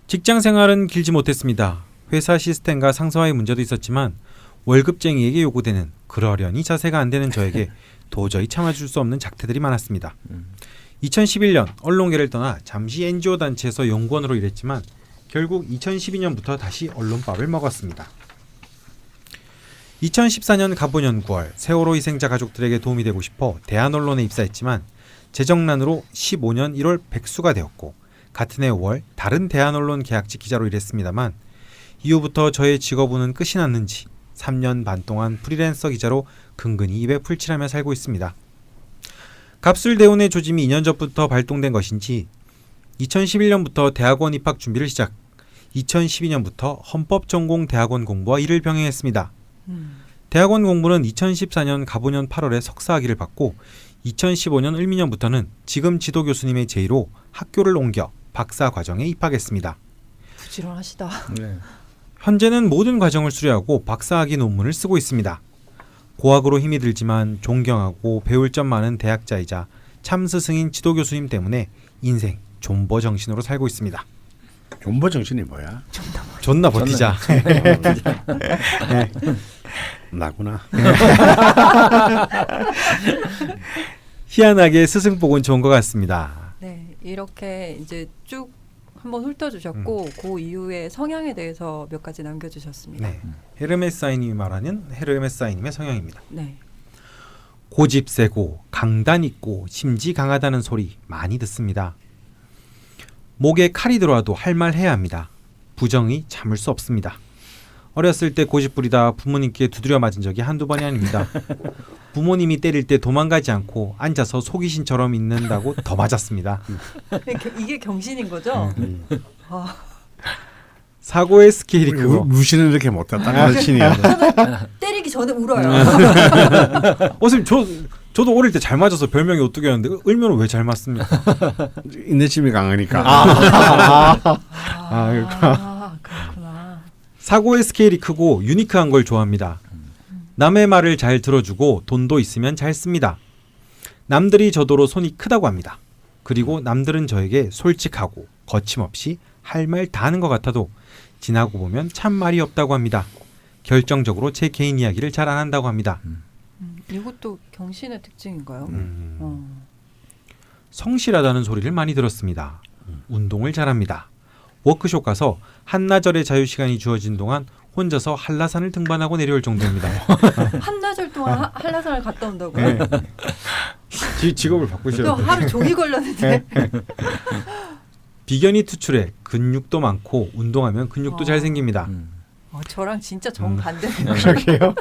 직장 생활은 길지 못했습니다. 회사 시스템과 상사와의 문제도 있었지만 월급쟁이에게 요구되는 그러려니 자세가 안 되는 저에게 도저히 참아줄 수 없는 작태들이 많았습니다. 2011년 언론계를 떠나 잠시 NGO 단체에서 연구원으로 일했지만 결국 2012년부터 다시 언론밥을 먹었습니다. 2014년 갑오년 9월 세월호 희생자 가족들에게 도움이 되고 싶어 대한언론에 입사했지만 재정난으로 15년 1월 백수가 되었고 같은 해 5월 다른 대한언론 계약직 기자로 일했습니다만 이후부터 저의 직업운은 끝이 났는지 3년 반 동안 프리랜서 기자로 근근히 입에 풀칠하며 살고 있습니다. 갑술대운의 조짐이 2년 전부터 발동된 것인지 2011년부터 대학원 입학 준비를 시작 2012년부터 헌법전공 대학원 공부와 이를 병행했습니다. 대학원 공부는 2014년 갑오년 8월에 석사학위를 받고 2015년 을미년부터는 지금 지도 교수님의 제의로 학교를 옮겨 박사 과정에 입학했습니다. 부지런하시다. 현재는 모든 과정을 수료하고 박사학위 논문을 쓰고 있습니다. 고학으로 힘이 들지만 존경하고 배울 점 많은 대학자이자 참 스승인 지도 교수님 때문에 인생 존버 정신으로 살고 있습니다. 존버 정신이 뭐야? 존나 버티자. 나구나. 희한하게 스승복은 좋은 것 같습니다. 네, 이렇게 이제 쭉 한번 훑어주셨고 그 이후에 성향에 대해서 몇 가지 남겨주셨습니다. 네. 헤르메스아이님이 말하는 헤르메스아이님의 성향입니다. 네. 고집 세고 강단 있고 심지 강하다는 소리 많이 듣습니다. 목에 칼이 들어와도 할 말 해야 합니다. 부정이 참을 수 없습니다. 어렸을 때 고집부리다 부모님께 두드려 맞은 적이 한두 번이 아닙니다. 부모님이 때릴 때 도망가지 않고 앉아서 속이신처럼 있는다고 더 맞았습니다. 이게 경신인 거죠? 아, 사고의 스케일이 크고 루시는 이렇게 못해. 딱 신이야. 때리기 전에 울어요. 선생님 저도 어릴 때 잘 맞아서 별명이 오뚜기였는데 을면은 왜 잘 맞습니까? 인내심이 강하니까. 그렇구나. 사고의 스케일이 크고 유니크한 걸 좋아합니다. 남의 말을 잘 들어주고 돈도 있으면 잘 씁니다. 남들이 저더러 손이 크다고 합니다. 그리고 남들은 저에게 솔직하고 거침없이 할 말 다 하는 것 같아도 지나고 보면 참 말이 없다고 합니다. 결정적으로 제 개인 이야기를 잘 안 한다고 합니다. 이것도 경신의 특징인가요? 성실하다는 소리를 많이 들었습니다. 운동을 잘합니다. 워크숍 가서 한나절의 자유시간이 주어진 동안 혼자서 한라산을 등반하고 내려올 정도입니다. 한나절 동안 한라산을 갔다 온다고요? 네. 직업을 바꾸셔야 또 돼요. 하루 종일 걸렸는데. 비견이 투출해 근육도 많고 운동하면 근육도 잘 생깁니다. 저랑 진짜 정반대네요. 그러게요.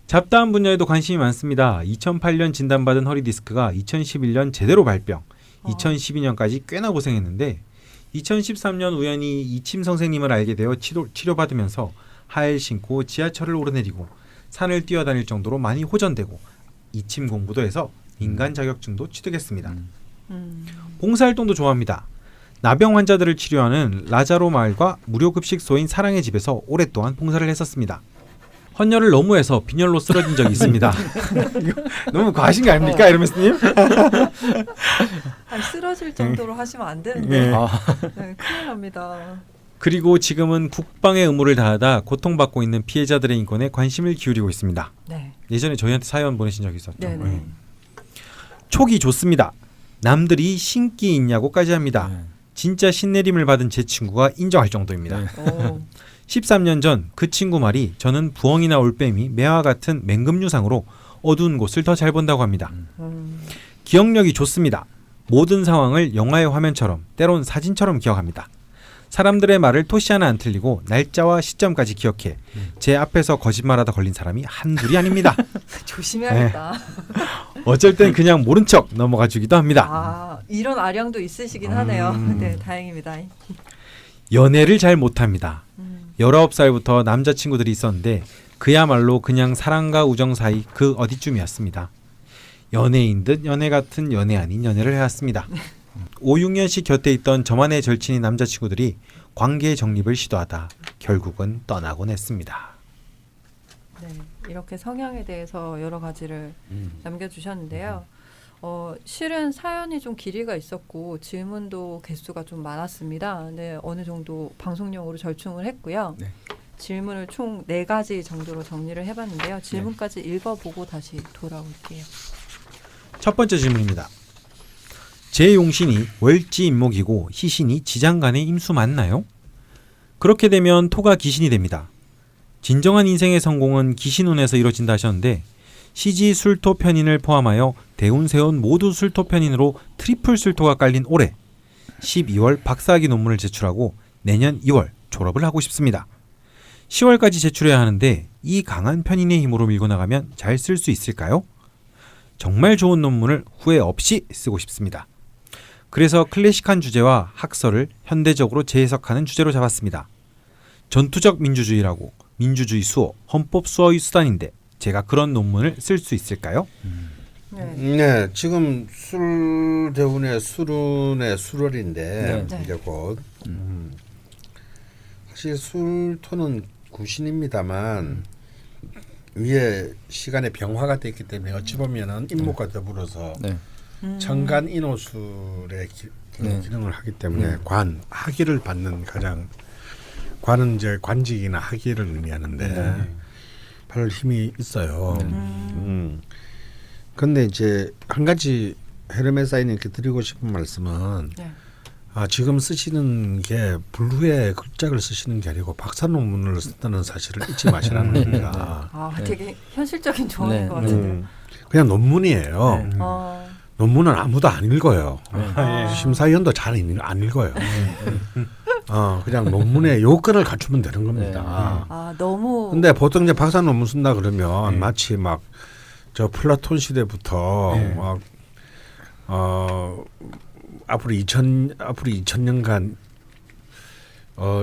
잡다한 분야에도 관심이 많습니다. 2008년 진단받은 허리디스크가 2011년 제대로 발병, 2012년까지 꽤나 고생했는데 2013년 우연히 이침 선생님을 알게 되어 치료받으면서 하엘 신고 지하철을 오르내리고 산을 뛰어다닐 정도로 많이 호전되고 이침 공부도 해서 인간 자격증도 취득했습니다. 봉사활동도 좋아합니다. 나병 환자들을 치료하는 라자로 마을과 무료 급식소인 사랑의 집에서 오랫동안 봉사를 했었습니다. 헌혈을 너무해서 빈혈로 쓰러진 적이 있습니다. 너무 과하신 거 아닙니까, 에르메스님? 쓰러질 정도로 하시면 안 되는데. 네, 큰일 납니다. 그리고 지금은 국방의 의무를 다하다 고통받고 있는 피해자들의 인권에 관심을 기울이고 있습니다. 네. 예전에 저희한테 사연 보내신 적이 있었죠. 네네. 네. 촉이 좋습니다. 남들이 신기 있냐고까지 합니다. 진짜 신내림을 받은 제 친구가 인정할 정도입니다. 13년 전 그 친구 말이 저는 부엉이나 올빼미, 매와 같은 맹금류상으로 어두운 곳을 더 잘 본다고 합니다. 기억력이 좋습니다. 모든 상황을 영화의 화면처럼 때론 사진처럼 기억합니다. 사람들의 말을 토시 하나 안 틀리고 날짜와 시점까지 기억해 제 앞에서 거짓말하다 걸린 사람이 한둘이 아닙니다. 조심해야겠다. 네. 어쩔 땐 그냥 모른 척 넘어가 주기도 합니다. 이런 아량도 있으시긴 하네요. 네, 다행입니다. 연애를 잘 못합니다. 19살부터 남자친구들이 있었는데 그야말로 그냥 사랑과 우정 사이 그 어디쯤이었습니다. 연애인 듯 연애 같은 연애 아닌 연애를 해왔습니다. 5, 6년씩 곁에 있던 저만의 절친인 남자친구들이 관계 정립을 시도하다 결국은 떠나곤 했습니다. 네, 이렇게 성향에 대해서 여러 가지를 남겨주셨는데요. 실은 사연이 좀 길이가 있었고 질문도 개수가 좀 많았습니다. 네, 어느 정도 방송용으로 절충을 했고요. 네. 질문을 총 4가지 정도로 정리를 해봤는데요. 질문까지 읽어보고 다시 돌아올게요. 첫 번째 질문입니다. 제 용신이 월지인목이고 희신이 지장간의 임수 맞나요? 그렇게 되면 토가 기신이 됩니다. 진정한 인생의 성공은 기신운에서 이루어진다 하셨는데 시지 술토 편인을 포함하여 대운 세운 모두 술토 편인으로 트리플 술토가 깔린 올해 12월 박사학위 논문을 제출하고 내년 2월 졸업을 하고 싶습니다. 10월까지 제출해야 하는데 이 강한 편인의 힘으로 밀고 나가면 잘 쓸 수 있을까요? 정말 좋은 논문을 후회 없이 쓰고 싶습니다. 그래서 클래식한 주제와 학설을 현대적으로 재해석하는 주제로 잡았습니다. 전투적 민주주의라고 민주주의 수호, 헌법 수호의 수단인데 제가 그런 논문을 쓸 수 있을까요? 네, 지금 술대운의 술운의 술월인데 이제 곧 사실 술토는 구신입니다만 위에 시간의 병화가 됐기 때문에 어찌 보면은 인목과 더불어서 천간 인호술의 기능을 하기 때문에 관 학위를 받는 가장 관은 이제 관직이나 학위를 의미하는데 별 힘이 있어요. 근데 이제 한 가지 헤르메스아이님께 드리고 싶은 말씀은 지금 쓰시는 게 블루의 글자를 쓰시는 게 아니고 박사 논문을 쓴다는 사실을 잊지 마시라는 겁니다. 되게 현실적인 조언인 것 같은데. 그냥 논문이에요. 논문은 아무도 안 읽어요. 심사위원도 잘 안 읽어요. 그냥 논문의 요건을 갖추면 되는 겁니다. 너무. 근데 보통 이제 박사 논문 쓴다 그러면 마치 막 저 플라톤 시대부터 막 앞으로 2000년간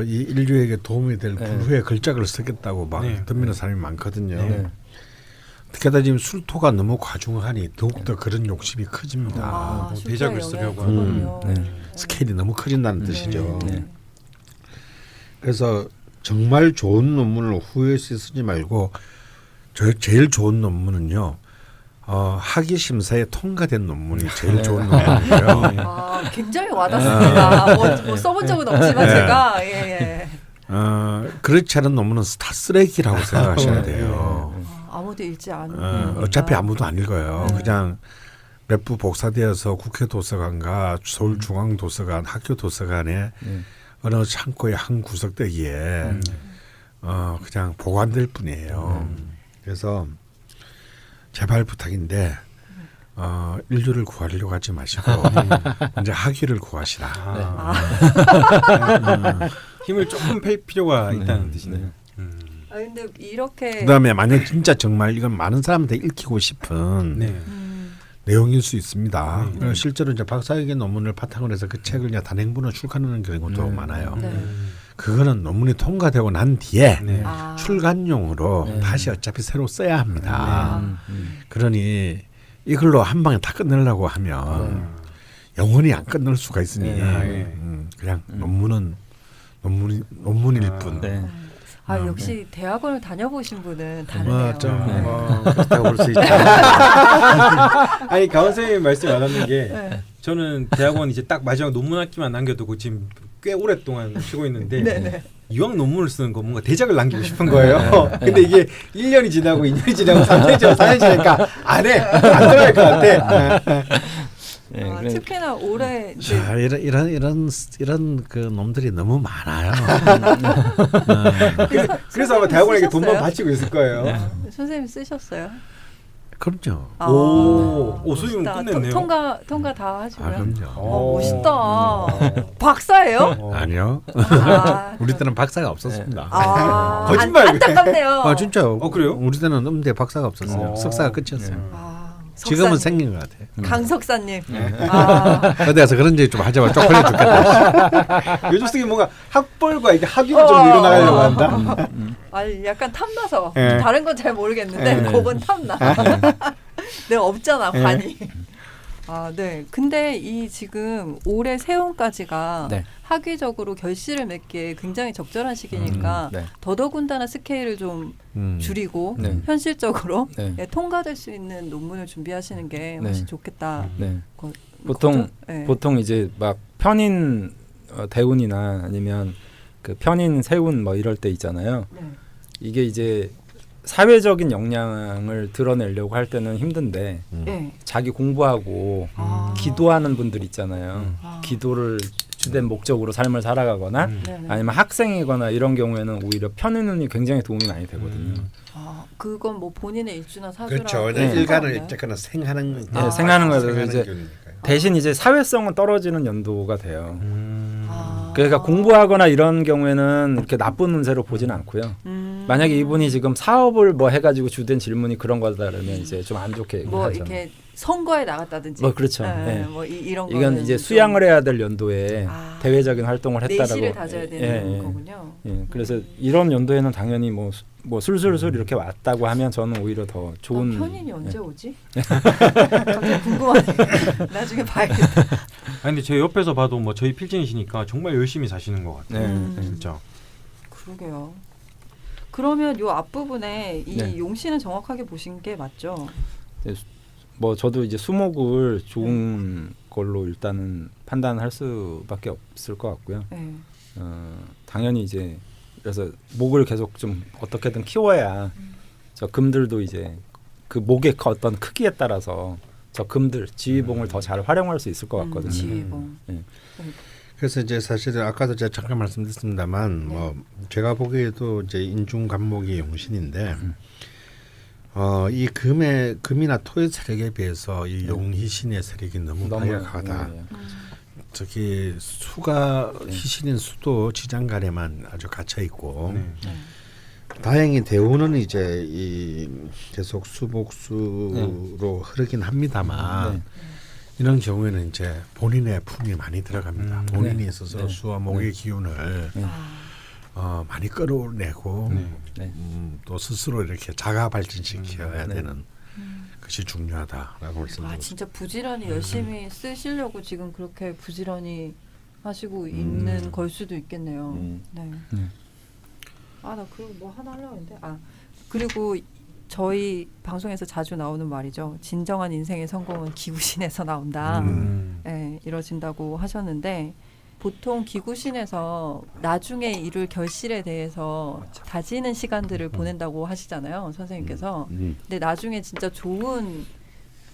이 인류에게 도움이 될 불후의 글자를 쓰겠다고 막 덤비는 사람이 많거든요. 게다가 지금 술토가 너무 과중하니 더욱더 그런 욕심이 커집니다. 대작을 쓰려고 하는 스케일이 너무 커진다는 뜻이죠. 그래서 정말 좋은 논문을 후에서 쓰지 말고 제일 좋은 논문은요. 학위 심사에 통과된 논문이 제일 좋은 논문이에요. 굉장히 와닿습니다. 뭐 써본 적은 없지만 제가 그렇지 않은 논문은 다 쓰레기라고 생각하셔야 돼요. 아무도 읽지 않는. 어차피 아무도 안 읽어요. 그냥 몇 부 복사되어서 국회 도서관과 서울중앙도서관, 학교 도서관에 어느 창고의 한 구석대기에 그냥 보관될 뿐이에요. 그래서 제발 부탁인데 인류를 구하려고 하지 마시고 이제 학위를 구하시라. 힘을 조금 뺄 필요가 있다는 뜻이네요. 근데 이렇게 그다음에 만약 진짜 정말 이건 많은 사람한테 읽히고 싶은 내용일 수 있습니다. 실제로 이제 박사학위 논문을 바탕으로 해서 그 책을 그냥 단행본으로 출간하는 경우도 많아요. 그거는 논문이 통과되고 난 뒤에 출간용으로 다시 어차피 새로 써야 합니다. 그러니 이걸로 한 방에 다 끝내려고 하면 영원히 안 끝낼 수가 있으니 그냥 논문일 뿐. 역시 대학원을 다녀보신 분은 다르네요. 그렇다고 볼 수 있죠. 아니 가원 선생님 말씀 와닿는 게 저는 대학원 이제 딱 마지막 논문 학기만 남겨두고 지금 꽤 오랫동안 쉬고 있는데 이왕 논문을 쓰는 거 뭔가 대작을 남기고 싶은 거예요. 근데 이게 1년이 지나고 2년이 지나고 3년이 지나고 4년이 지나니까 안 들어갈 것 같아. 특히나 올해 자, 이런 그 놈들이 너무 많아요. 그래서 아마 대학원에게 돈만 바치고 있을 거예요. 선생님 쓰셨어요? 그럼요. 오, 수임 끝냈네요. 통과 다 하시고요. 그럼요. 멋있다. 박사예요? 아니요. 우리 때는 박사가 없었습니다. 거짓말. 안타깝네요. 진짜요. 그래요? 우리 때는 음대 박사가 없었어요. 석사가 끝이었어요. 석사님. 지금은 생긴 것 같아요. 강석사님. 어디가서 그런 얘기 좀 하지 마. 쪽팔려 죽겠다. 요즘 쓰기 뭔가 학벌과 이게 학위를 좀 밀어나가려고 한다. 약간 탐나서 다른 건 잘 모르겠는데 그건 탐나. 내가 없잖아 관이. 네. 근데 이 지금 올해 세운까지가 학위적으로 결실을 맺기에 굉장히 적절한 시기니까 더더군다나 스케일을 좀 줄이고 현실적으로 통과될 수 있는 논문을 준비하시는 게 훨씬 좋겠다. 보통 이제 막 편인 대운이나 아니면 그 편인 세운 뭐 이럴 때 있잖아요. 이게 이제 사회적인 역량을 드러내려고 할 때는 힘든데 자기 공부하고 기도하는 분들 있잖아요. 기도를 주된 목적으로 삶을 살아가거나 아니면 학생이거나 이런 경우에는 오히려 편인운이 굉장히 도움이 많이 되거든요. 그건 뭐 본인의 일주나 사주라. 그렇죠. 일간을 어쨌거나 생하는 생하는 거죠. 이제 대신 이제 사회성은 떨어지는 연도가 돼요. 그러니까 공부하거나 이런 경우에는 이렇게 나쁜 운세로 보지는 않고요. 만약에 이분이 지금 사업을 뭐 해가지고 주된 질문이 그런 거다 그러면 이제 좀 안 좋게 뭐 하죠. 이렇게 선거에 나갔다든지. 뭐 그렇죠. 뭐 이런 이건 이제 수양을 해야 될 연도에 대외적인 활동을 했다라고. 내실을 다져야 되는 거군요. 그래서 이런 연도에는 당연히 뭐 술술술 이렇게 왔다고 하면 저는 오히려 더 좋은. 편인이 언제 오지? 갑자기 궁금하네. 나중에 봐야겠다. 아니 근데 제 옆에서 봐도 뭐 저희 필진이시니까 정말 열심히 사시는 것 같아요. 진짜. 그러게요. 그러면 요 앞부분에 이 용신은 정확하게 보신 게 맞죠? 뭐 저도 이제 수목을 좋은 걸로 일단은 판단할 수밖에 없을 것 같고요. 당연히 이제 그래서 목을 계속 좀 어떻게든 키워야 저 금들도 이제 그 목의 어떤 크기에 따라서 저 금들 지휘봉을 더 잘 활용할 수 있을 것 같거든요. 지휘봉. 그래서 이제 사실 아까도 제가 잠깐 말씀드렸습니다만 뭐 제가 보기에도 이제 인중 간목이 용신인데 이 금이나 토의 세력에 비해서 이 용희신의 세력이 너무 강력하다. 특히 수가 희신인 수도 지장간에만 아주 갇혀 있고 다행히 대우는 이제 이 계속 수복수로 흐르긴 합니다만 이런 경우에는 이제 본인의 품이 많이 들어갑니다. 본인이 스스로 수와 목의 기운을 많이 끌어내고 또 스스로 이렇게 자가 발전시켜야 되는 것이 중요하다라고 말씀드립니다. 진짜 부지런히 열심히 쓰시려고 지금 그렇게 부지런히 하시고 있는 걸 수도 있겠네요. 네. 나 그리고 뭐 하나 하려고 했는데 그리고 저희 방송에서 자주 나오는 말이죠. 진정한 인생의 성공은 기구신에서 나온다. 네, 이러진다고 하셨는데 보통 기구신에서 나중에 이룰 결실에 대해서 다지는 시간들을 보낸다고 하시잖아요, 선생님께서. 근데 나중에 진짜 좋은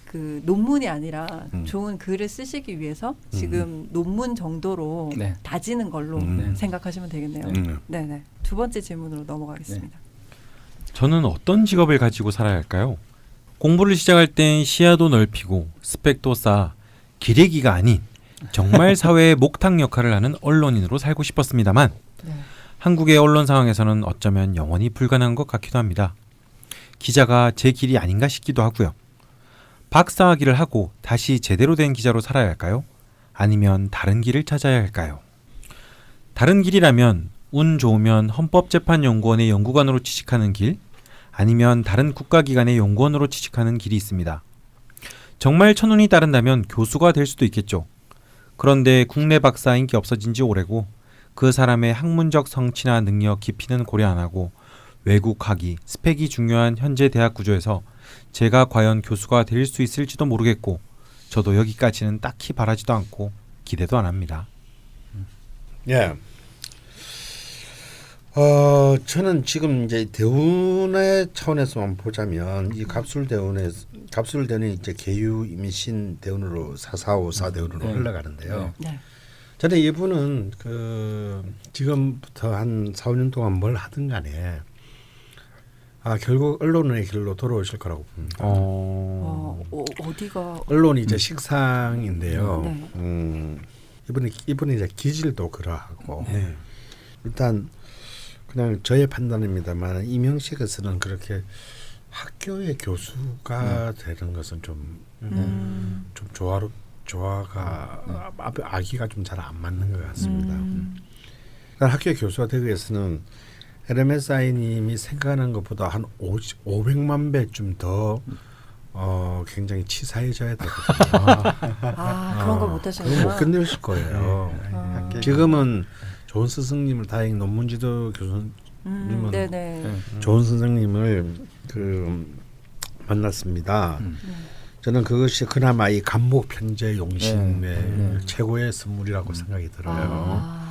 그 논문이 아니라 좋은 글을 쓰시기 위해서 지금 논문 정도로 다지는 걸로 생각하시면 되겠네요. 네네. 두 번째 질문으로 넘어가겠습니다. 저는 어떤 직업을 가지고 살아야 할까요? 공부를 시작할 땐 시야도 넓히고 스펙도 쌓아 기레기가 아닌 정말 사회의 목탁 역할을 하는 언론인으로 살고 싶었습니다만 한국의 언론 상황에서는 어쩌면 영원히 불가능한 것 같기도 합니다. 기자가 제 길이 아닌가 싶기도 하고요. 박사학위를 하고 다시 제대로 된 기자로 살아야 할까요? 아니면 다른 길을 찾아야 할까요? 다른 길이라면 운 좋으면 헌법재판연구원의 연구관으로 취직하는 길, 아니면 다른 국가기관의 연구원으로 취직하는 길이 있습니다. 정말 천운이 따른다면 교수가 될 수도 있겠죠. 그런데 국내 박사 인기 없어진 지 오래고 그 사람의 학문적 성취나 능력 깊이는 고려 안 하고 외국 학위, 스펙이 중요한 현재 대학 구조에서 제가 과연 교수가 될 수 있을지도 모르겠고 저도 여기까지는 딱히 바라지도 않고 기대도 안 합니다. 예. 저는 지금 이제 대운의 차원에서만 보자면 이 갑술대운이 이제 계유, 임신 대운으로 445 대운으로 흘러가는데요. 저는 이분은 지금부터 한 4, 5년 동안 뭘 하든 간에 결국 언론의 길로 돌아오실 거라고 봅니다. 어디가 언론이 이제 식상인데요. 이분이 이제 기질도 그러하고 일단 그냥 저의 판단입니다만 이명식에서는 그렇게 학교의 교수가 되는 것은 좀 조화가 아기가 좀 잘 안 맞는 것 같습니다. 학교 교수가 되기 위해서는 LMSI님이 생각하는 것보다 한 500만 배쯤 더 굉장히 치사해져야 되거든요. 그런 걸 못하시는구나. 그건 못 견디실 거예요. 지금은 좋은 스승님을 다행히 논문지도 교수님은 좋은 선생님을 만났습니다. 저는 그것이 그나마 이 간목 편제 용신의 최고의 선물이라고 생각이 들어요.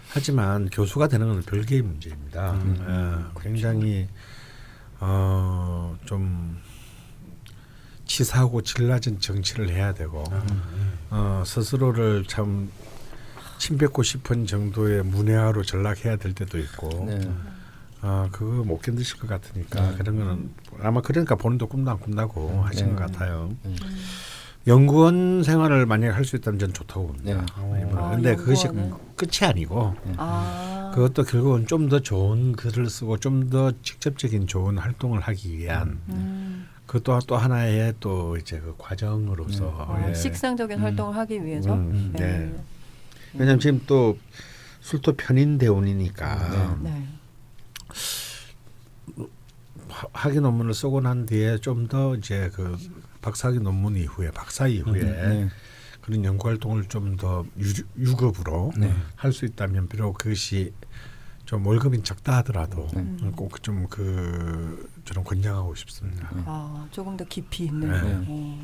하지만 교수가 되는 건 별개의 문제입니다. 굉장히 좀 치사하고 질 낮은 정치를 해야 되고 스스로를 참 침뱉고 싶은 정도의 문외화로 전락해야 될 때도 있고 그거 못 견디실 것 같으니까 그런 거는 아마 그러니까 본인도 꿈도 안 꾼다고 하신 것 같아요. 연구원 생활을 만약에 할 수 있다면 저는 좋다고 봅니다. 그런데 그것이 끝이 아니고 그것도 결국은 좀 더 좋은 글을 쓰고 좀 더 직접적인 좋은 활동을 하기 위한 그것도 또 하나의 또 이제 그 과정으로서 식상적인 활동을 하기 위해서. 왜냐하면 지금 또 술토 편인 대운이니까 학위 논문을 쓰고 난 뒤에 좀 더 이제 그 박사학위 논문 이후에 박사 이후에 그런 연구 활동을 좀 더 유급으로 할 수 있다면 비록 그것이 좀 월급이 적다 하더라도 꼭 좀 저는 권장하고 싶습니다. 조금 더 깊이 있는.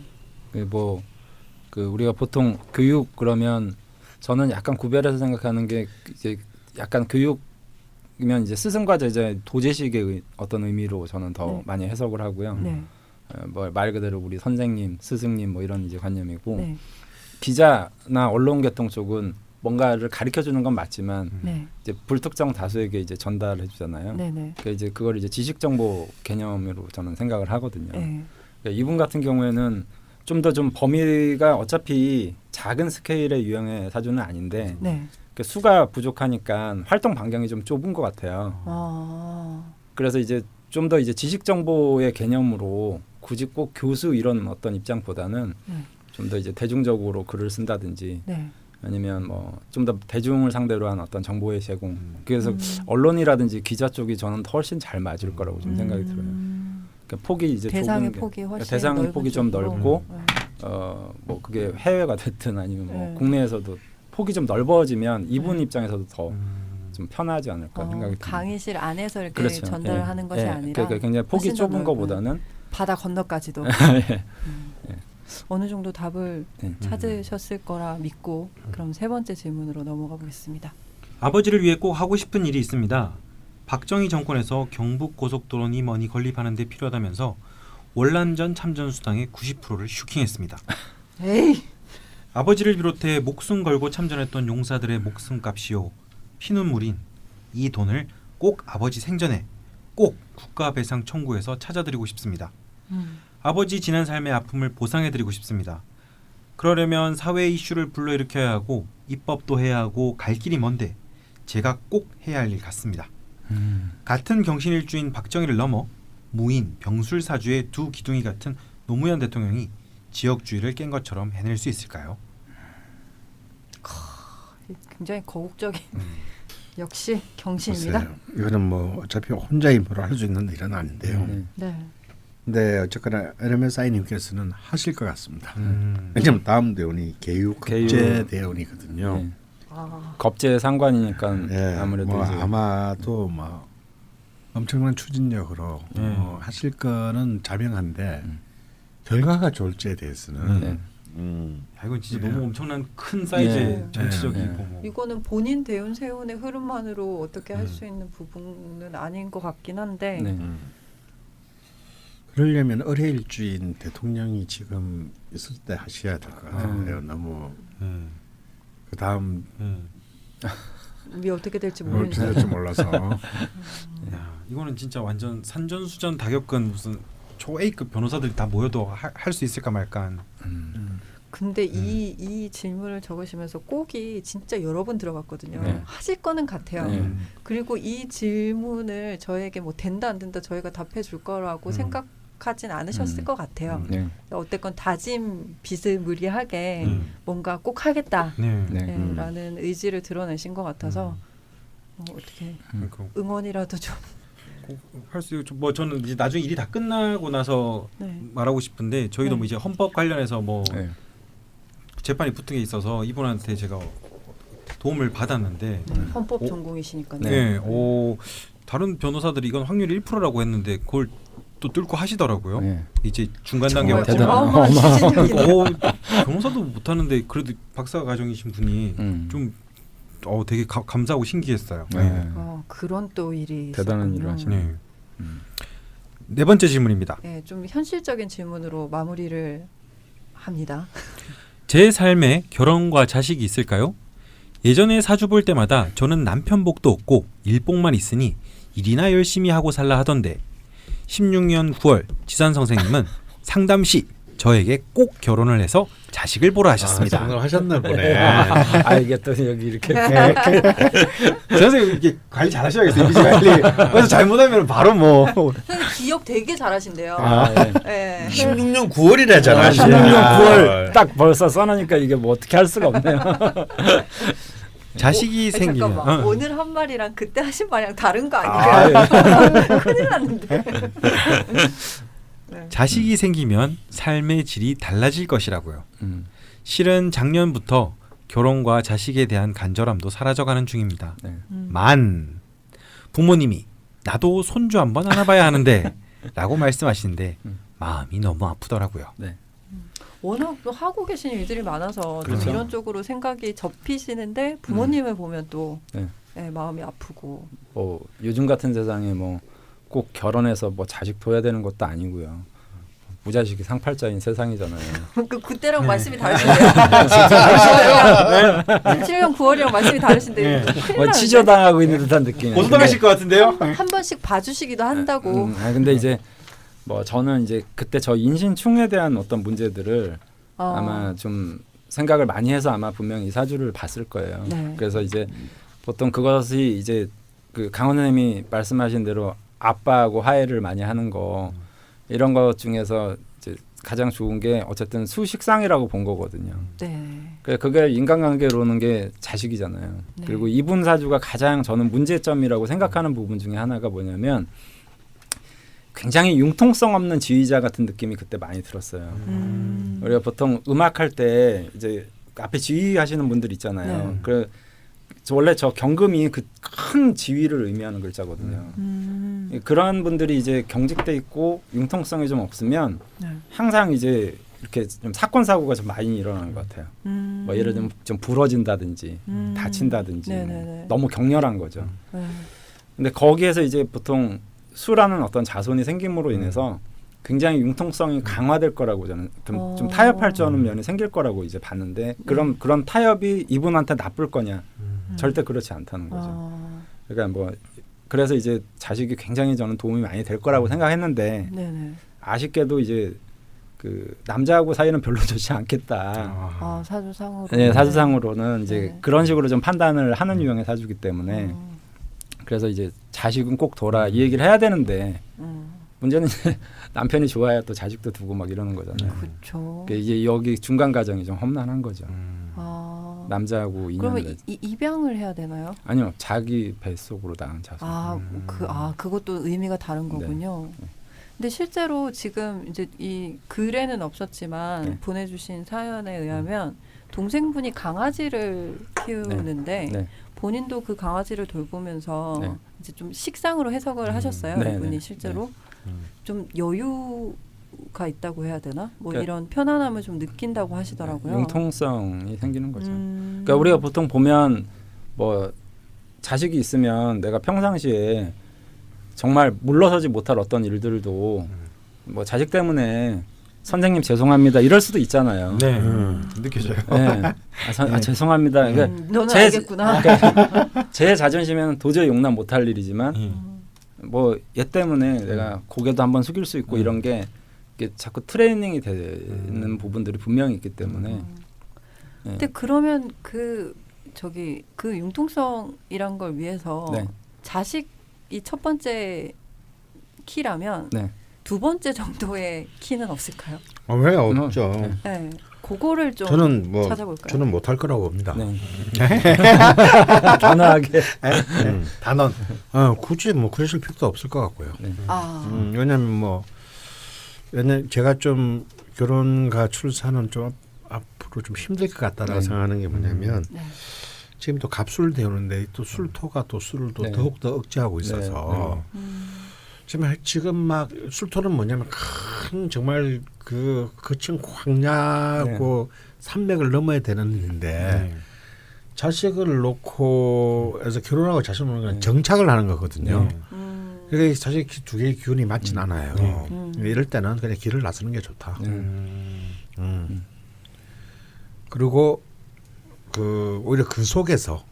우리가 보통 교육 그러면 저는 약간 구별해서 생각하는 게 이제 약간 교육이면 이제 스승과 제자 도제식의 어떤 의미로 저는 더 많이 해석을 하고요. 말 그대로 우리 선생님, 스승님 뭐 이런 이제 관념이고 기자나 언론계통 쪽은 뭔가를 가르쳐 주는 건 맞지만 네. 이제 불특정 다수에게 이제 전달해 주잖아요. 네네. 그러니까 이제 그걸 이제 지식 정보 개념으로 저는 생각을 하거든요. 네. 그러니까 이분 같은 경우에는 좀 더 좀 범위가 어차피 작은 스케일의 유형의 사주는 아닌데 네. 그 수가 부족하니까 활동 반경이 좀 좁은 것 같아요. 그래서 이제 좀 더 이제 지식 정보의 개념으로 굳이 꼭 교수 이런 어떤 입장보다는 좀 더 이제 대중적으로 글을 쓴다든지 네. 아니면 뭐 좀 더 대중을 상대로 한 어떤 정보의 제공. 그래서 언론이라든지 기자 쪽이 저는 훨씬 잘 맞을 거라고 좀 생각이 들어요. 그러니까 폭이 이제 대상의 좁은 게, 폭이 훨씬 대상의 넓은 폭이 좀 쪽으로. 넓고 네. 뭐 그게 해외가 됐든 아니면 뭐 네. 국내에서도 폭이 좀 넓어지면 이분 입장에서도 더 좀 편하지 않을까 생각이 듭니다. 강의실 안에서 이렇게 그렇죠. 전달하는 것이 아니라 그러니까 굉장히 폭이 훨씬 더 좁은 넓은. 것보다는 바다 건너까지도 예. 어느 정도 답을 네. 찾으셨을 거라 믿고 그럼 세 번째 질문으로 넘어가 보겠습니다. 아버지를 위해 꼭 하고 싶은 일이 있습니다. 박정희 정권에서 경북 고속도로니 뭐니 건립하는 데 필요하다면서 월남전 참전 수당의 90%를 슈킹했습니다. 에이. 아버지를 비롯해 목숨 걸고 참전했던 용사들의 목숨값이요 피눈물인 이 돈을 꼭 아버지 생전에 꼭 국가배상 청구해서 찾아드리고 싶습니다. 아버지 지난 삶의 아픔을 보상해드리고 싶습니다. 그러려면 사회 이슈를 불러일으켜야 하고 입법도 해야 하고 갈 길이 먼데 제가 꼭 해야 할 일 같습니다. 같은 경신일주인 박정희를 넘어 무인 병술사주의 두 기둥이 같은 노무현 대통령이 지역주의를 깬 것처럼 해낼 수 있을까요? 굉장히 거국적인 역시 경신입니다. 글쎄요. 이거는 뭐 어차피 혼자 힘으로 할 수 있는 일은 아닌데요. 네. 근데 어쨌거나 LMSI님께서는 하실 것 같습니다. 왜냐면 다음 대원이 개유 대원이거든요. 네. 겁제 상관이니까 예, 아무래도 뭐 이제 아마도 뭐 엄청난 추진력으로 하실 거는 자명한데 결과가 좋을지에 대해서는 네. 야, 이건 진짜 예. 너무 엄청난 큰 사이즈의 네. 정치적이고 네. 뭐. 이거는 본인 대운 세운의 흐름만으로 어떻게 할 수 있는 부분은 아닌 것 같긴 한데 네. 그러려면 의례일주인 대통령이 지금 있을 때 하셔야 될 것 같아요. 너무 그 다음 이게 어떻게 될지 뭘 모르니까. 될지 몰라서 야, 이거는 진짜 완전 산전수전 다 겪은 무슨 초 A급 변호사들이 다 모여도 할 수 있을까 말까. 근데 이 질문을 적으시면서 꼭이 진짜 여러 번 들어갔거든요. 네. 하실 거는 같아요. 네. 그리고 이 질문을 저에게 뭐 된다 안 된다 저희가 답해 줄 거라고 생각하진 않으셨을 것 같아요. 네. 어쨌건 다짐 비스무리하게 뭔가 꼭 하겠다 네. 네. 라는 의지를 드러내신 것 같아서 어떻게 그러니까 응원이라도 좀 할 수 있고 뭐 저는 이제 나중에 일이 다 끝나고 나서 네. 말하고 싶은데 저희도 네. 뭐 이제 헌법 관련해서 뭐 네. 재판이 붙은 게 있어서 이분한테 제가 도움을 받았는데 헌법 오. 전공이시니까요. 네, 다른 변호사들이 이건 확률 1%라고 했는데 그걸 또 뚫고 하시더라고요. 네. 이제 중간 단계 정말 왔지만 어마어마한 추진력이네요. 변호사도 못하는데 그래도 박사 과정이신 분이 좀 되게 감사하고 신기했어요. 네. 그런 또 일이 대단한 일을 있었군요. 하시네요. 네. 네 번째 질문입니다. 네, 좀 현실적인 질문으로 마무리를 합니다. 제 삶에 결혼과 자식이 있을까요? 예전에 사주 볼 때마다 저는 남편 복도 없고 일복만 있으니 일이나 열심히 하고 살라 하던데 16년 9월 지산 선생님은 상담 시 저에게 꼭 결혼을 해서 자식을 보라 하셨습니다. 하셨나 보네. 이게 또 여기 이렇게 선생님 이게 관리 잘하셔야겠어요. 이미지 관리. 그래서 잘못하면 바로 뭐. 선생님 기억 되게 잘하신대요. 네. 네. 16년 9월이라잖아. 16년 9월 딱 벌써 써놓으니까 이게 뭐 어떻게 할 수가 없네요. 자식이 생기면 잠깐만 오늘 한 말이랑 그때 하신 말이랑 다른 거 아니에요? 큰일 났는데. 네. 자식이 생기면 삶의 질이 달라질 것이라고요. 실은 작년부터 결혼과 자식에 대한 간절함도 사라져가는 중입니다. 네. 만 부모님이 나도 손주 한번 안아봐야 하는데 라고 말씀하시는데 마음이 너무 아프더라고요. 네. 워낙 또 하고 계신 일들이 많아서 그렇죠. 좀 이런 쪽으로 생각이 접히시는데 부모님을 보면 또 네. 네, 마음이 아프고 뭐 요즘 같은 세상에 뭐 꼭 결혼해서 뭐 자식 둬야 되는 것도 아니고요. 무자식이 상팔자인 세상이잖아요. 그때랑 말씀이 다르신데요. 17년 9월이랑 말씀이 다르신데 뭐 치저당하고 있는 듯한 느낌. 고소당하실 것 같은데요? 한 번씩 봐주시기도 한다고. 근데 이제 뭐 저는 이제 그때 저 인신충에 대한 어떤 문제들을 아마 좀 생각을 많이 해서 아마 분명히 이 사주를 봤을 거예요. 네. 그래서 이제 보통 그것이 이제 그 강원 선생님이 말씀하신 대로 아빠하고 화해를 많이 하는 거 이런 것 중에서 이제 가장 좋은 게 어쨌든 수식상이라고 본 거거든요. 네. 그게 인간관계로는 게 자식이잖아요. 네. 그리고 이분 사주가 가장 저는 문제점이라고 생각하는 부분 중에 하나가 뭐냐면 굉장히 융통성 없는 지휘자 같은 느낌이 그때 많이 들었어요. 우리가 보통 음악할 때 이제 앞에 지휘하시는 분들 있잖아요. 네. 원래 저 경금이 그 큰 지위를 의미하는 글자거든요. 그런 분들이 이제 경직돼 있고 융통성이 좀 없으면 네. 항상 이제 이렇게 좀 사건 사고가 좀 많이 일어나는 것 같아요. 뭐 예를 들면 좀 부러진다든지 다친다든지 네네네. 너무 격렬한 거죠. 네. 근데 거기에서 이제 보통 수라는 어떤 자손이 생김으로 인해서 굉장히 융통성이 강화될 거라고 저는 좀 타협할 줄 아는 면이 생길 거라고 이제 봤는데 그런 타협이 이분한테 나쁠 거냐? 절대 그렇지 않다는 거죠. 그러니까 뭐 그래서 이제 자식이 굉장히 저는 도움이 많이 될 거라고 생각했는데 네네. 아쉽게도 이제 그 남자하고 사이는 별로 좋지 않겠다. 사주상으로. 네, 사주상으로는 이제 네. 그런 식으로 좀 판단을 하는 유형의 사주기 때문에 그래서 이제 자식은 꼭 둬라 이 얘기를 해야 되는데 문제는 이제 남편이 좋아야 또 자식도 두고 막 이러는 거잖아요. 그렇죠. 그러니까 이제 여기 중간 과정이 좀 험난한 거죠. 남자하고 그러면 인연을 입양을 해야 되나요? 아니요, 자기 뱃속으로 낳은 자손. 그것도 의미가 다른 거군요. 네. 근데 실제로 지금 이제 이 글에는 없었지만 네. 보내주신 사연에 의하면 동생분이 강아지를 키우는데 네. 본인도 그 강아지를 돌보면서 네. 이제 좀 식상으로 해석을 하셨어요. 네, 이분이 네. 실제로 좀 여유가 있다고 해야 되나? 뭐 그러니까 이런 편안함을 좀 느낀다고 하시더라고요. 융통성이 생기는 거죠. 그러니까 우리가 보통 보면 뭐 자식이 있으면 내가 평상시에 정말 물러서지 못할 어떤 일들도 뭐 자식 때문에 선생님 죄송합니다 이럴 수도 있잖아요. 네, 느껴져요. 네. 죄송합니다. 그러니까 너는 알겠구나. 제 자존심에는 도저히 용납 못할 일이지만 뭐 얘 때문에 내가 고개도 한번 숙일 수 있고 이런 게 이게 자꾸 트레이닝이 되는 부분들이 분명히 있기 때문에. 근데 그러면 그 융통성이란 걸 위해서 네. 자식이 첫 번째 키라면 네. 두 번째 정도의 키는 없을까요? 왜 없죠? 네, 그거를 좀 찾아볼까요? 저는 못할 거라고 봅니다. 네. 단호하게 단언. 굳이 뭐 그러실 필요도 없을 것 같고요. 네. 왜냐면 제가 좀 결혼과 출산은 좀 앞으로 좀 힘들 것 같다라고 생각하는 게 뭐냐면 지금 또 갑술 되오는데 또 술토가 또 술을 또 더욱 더 억제하고 있어서 지금 막 술토는 뭐냐면 큰 정말 그 거친 광야고 산맥을 넘어야 되는 일인데 자식을 놓고 해서 결혼하고 자식을 놓는 건 정착을 하는 거거든요. 그러니까 사실 두 개의 기운이 맞진 않아요. 이럴 때는 그냥 길을 나서는 게 좋다. 그리고 오히려 그 속에서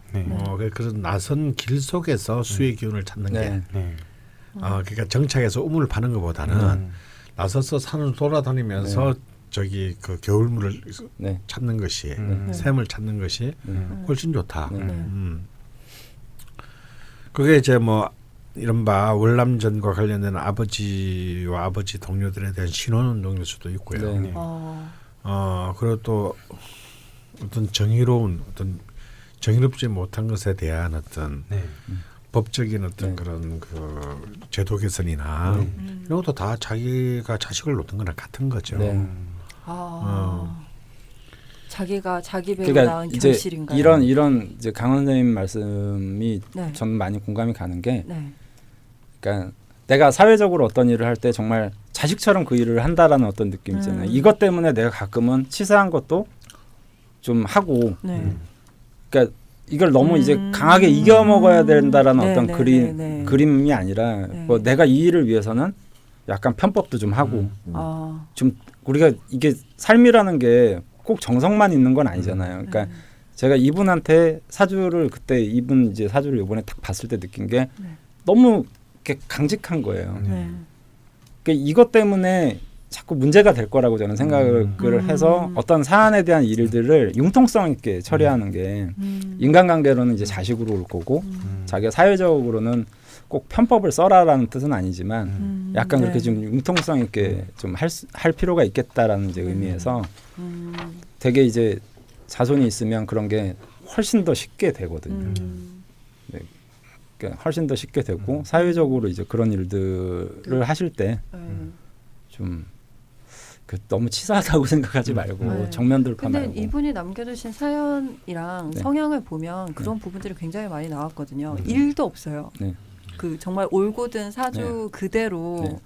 그런 나선 길 속에서 수의 기운을 찾는 게 그러니까 정착해서 우물을 파는 것보다는 나서서 산을 돌아다니면서 저기 그 겨울물을 찾는 것이 샘을 찾는 것이 훨씬 좋다. 그게 이제 뭐 이른바 월남전과 관련된 아버지와 아버지 동료들에 대한 신원운동일 수도 있고요. 그리고 또 어떤 정의롭지 못한 것에 대한 어떤 법적인 어떤 그런 그 제도 개선이나 이런 것도 다 자기가 자식을 놓는 거랑 같은 거죠. 자기가 자기 배로 그러니까 낳은 이제 결실인가요? 이런 이제 강원 선생님 말씀이 저는 많이 공감이 가는 게, 그러니까 내가 사회적으로 어떤 일을 할 때 정말 자식처럼 그 일을 한다라는 어떤 느낌 있잖아요. 이것 때문에 내가 가끔은 치사한 것도 좀 하고, 그러니까 이걸 너무 이제 강하게 이겨 먹어야 된다라는 어떤 그림이 아니라 뭐 내가 이 일을 위해서는 약간 편법도 좀 하고 아. 좀 우리가 이게 삶이라는 게 꼭 정성만 있는 건 아니잖아요. 그러니까 제가 이분한테 사주를 그때 이분 이제 사주를 이번에 딱 봤을 때 느낀 게 너무 이렇게 강직한 거예요. 네. 그러니까 이것 때문에 자꾸 문제가 될 거라고 저는 생각을 해서 어떤 사안에 대한 일들을 융통성 있게 처리하는 게 인간관계로는 이제 자식으로 올 거고 자기가 사회적으로는 꼭 편법을 써라라는 뜻은 아니지만 약간 그렇게 좀 융통성 있게 좀 할 필요가 있겠다라는 이제 의미에서 되게 이제 자손이 있으면 그런 게 훨씬 더 쉽게 되거든요. 네. 그러니까 훨씬 더 쉽게 되고 사회적으로 이제 그런 일들을 하실 때 좀 너무 치사하다고 생각하지 말고 정면 돌파 근데 말고. 이분이 남겨주신 사연이랑 성향을 보면 그런 부분들이 굉장히 많이 나왔거든요. 일도 없어요. 그 정말 올곧은 사주 그대로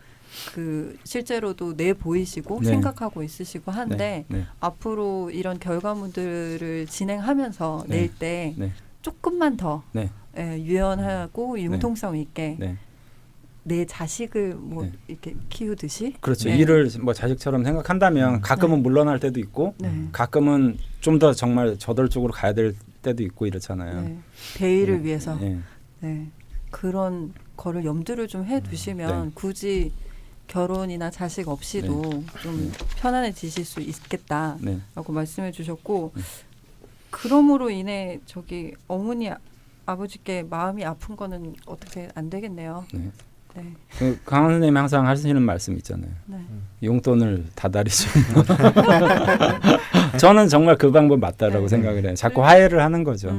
그 실제로도 내 보이시고 생각하고 있으시고 한데 앞으로 이런 결과물들을 진행하면서 낼 때 조금만 더 유연하고 융통성 있게 내 자식을 뭐 이렇게 키우듯이 그렇죠. 일을 뭐 자식처럼 생각한다면 가끔은 물러날 때도 있고 가끔은 좀 더 정말 저돌적으로 가야 될 때도 있고 이렇잖아요. 대의를 위해서 그런 거를 염두를 좀 해두시면 굳이 결혼이나 자식 없이도 좀 편안해지실 수 있겠다라고 말씀해 주셨고 그럼으로 인해 저기 어머니 아버지께 마음이 아픈 거는 어떻게 안 되겠네요. 그 강원 선생님이 항상 하시는 말씀 있잖아요. 용돈을 다달이 좀. 저는 정말 그 방법 맞다라고 생각을 해요. 자꾸 화해를 하는 거죠.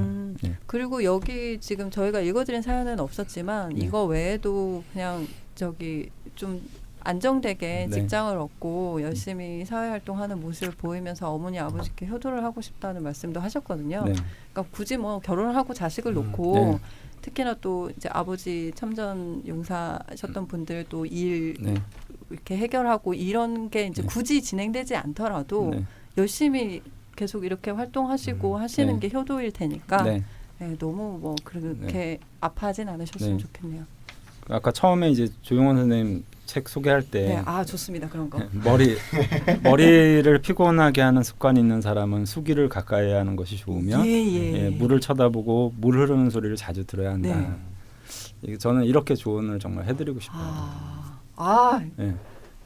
그리고 여기 지금 저희가 읽어드린 사연은 없었지만 이거 외에도 그냥 저기 좀 안정되게 직장을 얻고 열심히 사회활동하는 모습을 보이면서 어머니 아버지께 효도를 하고 싶다는 말씀도 하셨거든요. 그러니까 굳이 뭐 결혼을 하고 자식을 놓고 특히나 또 이제 아버지 참전 용사하셨던 분들 또 일 이렇게 해결하고 이런 게 이제 굳이 진행되지 않더라도 열심히 계속 이렇게 활동하시고 하시는 게 효도일 테니까 너무 뭐 그렇게 아파하진 않으셨으면 좋겠네요. 아까 처음에 이제 조용원 선생님 책 소개할 때 좋습니다. 그런 거. 머리를 피곤하게 하는 습관이 있는 사람은 수기를 가까이 하는 것이 좋으며 물을 쳐다보고 물 흐르는 소리를 자주 들어야 한다. 저는 이렇게 조언을 정말 해드리고 싶어요.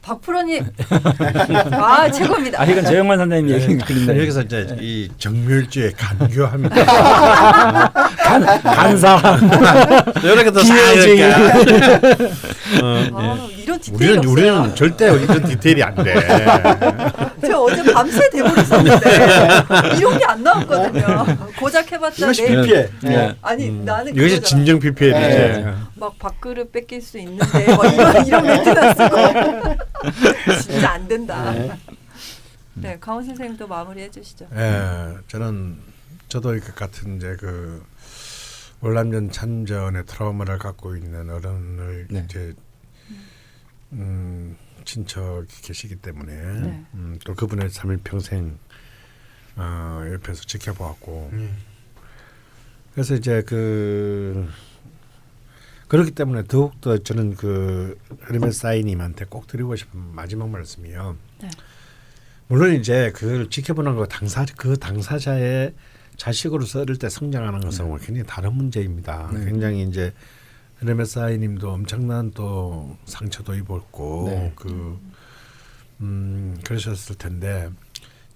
박프로님 최고입니다. 이건 조영만 선생님 얘기인데 여기서 이제 이 정멸주의 간교합니다. 간사 이렇게 또 이런 디테일이 없어요. 우리는 절대 이런 디테일이 안 돼. 제가 어제 밤새 대본을 썼는데 이런 게 안 나왔거든요. 고작 해봤자 이것이 PPL. 아니 나는 이것이 진정 PPL이지. 막 밥그릇 뺏길 수 있는데 이런 멘트가 쓰고 진짜 안 된다. 강원 선생님도 마무리해 주시죠. 저도 같은 이제 그 월남전 참전의 트라우마를 갖고 있는 어른을 이제 친척이 계시기 때문에 또 그분의 삶을 평생 옆에서 지켜보았고 그래서 이제 그렇기 때문에 더욱더 저는 그 헤르메사이님한테 꼭 드리고 싶은 마지막 말씀이요. 물론 이제 그걸 지켜보는 거 그 당사자의 자식으로서 어릴 때 성장하는 것은 굉장히 다른 문제입니다. 굉장히 이제 헤르메사이님도 엄청난 또 상처도 입었고 그러셨을 텐데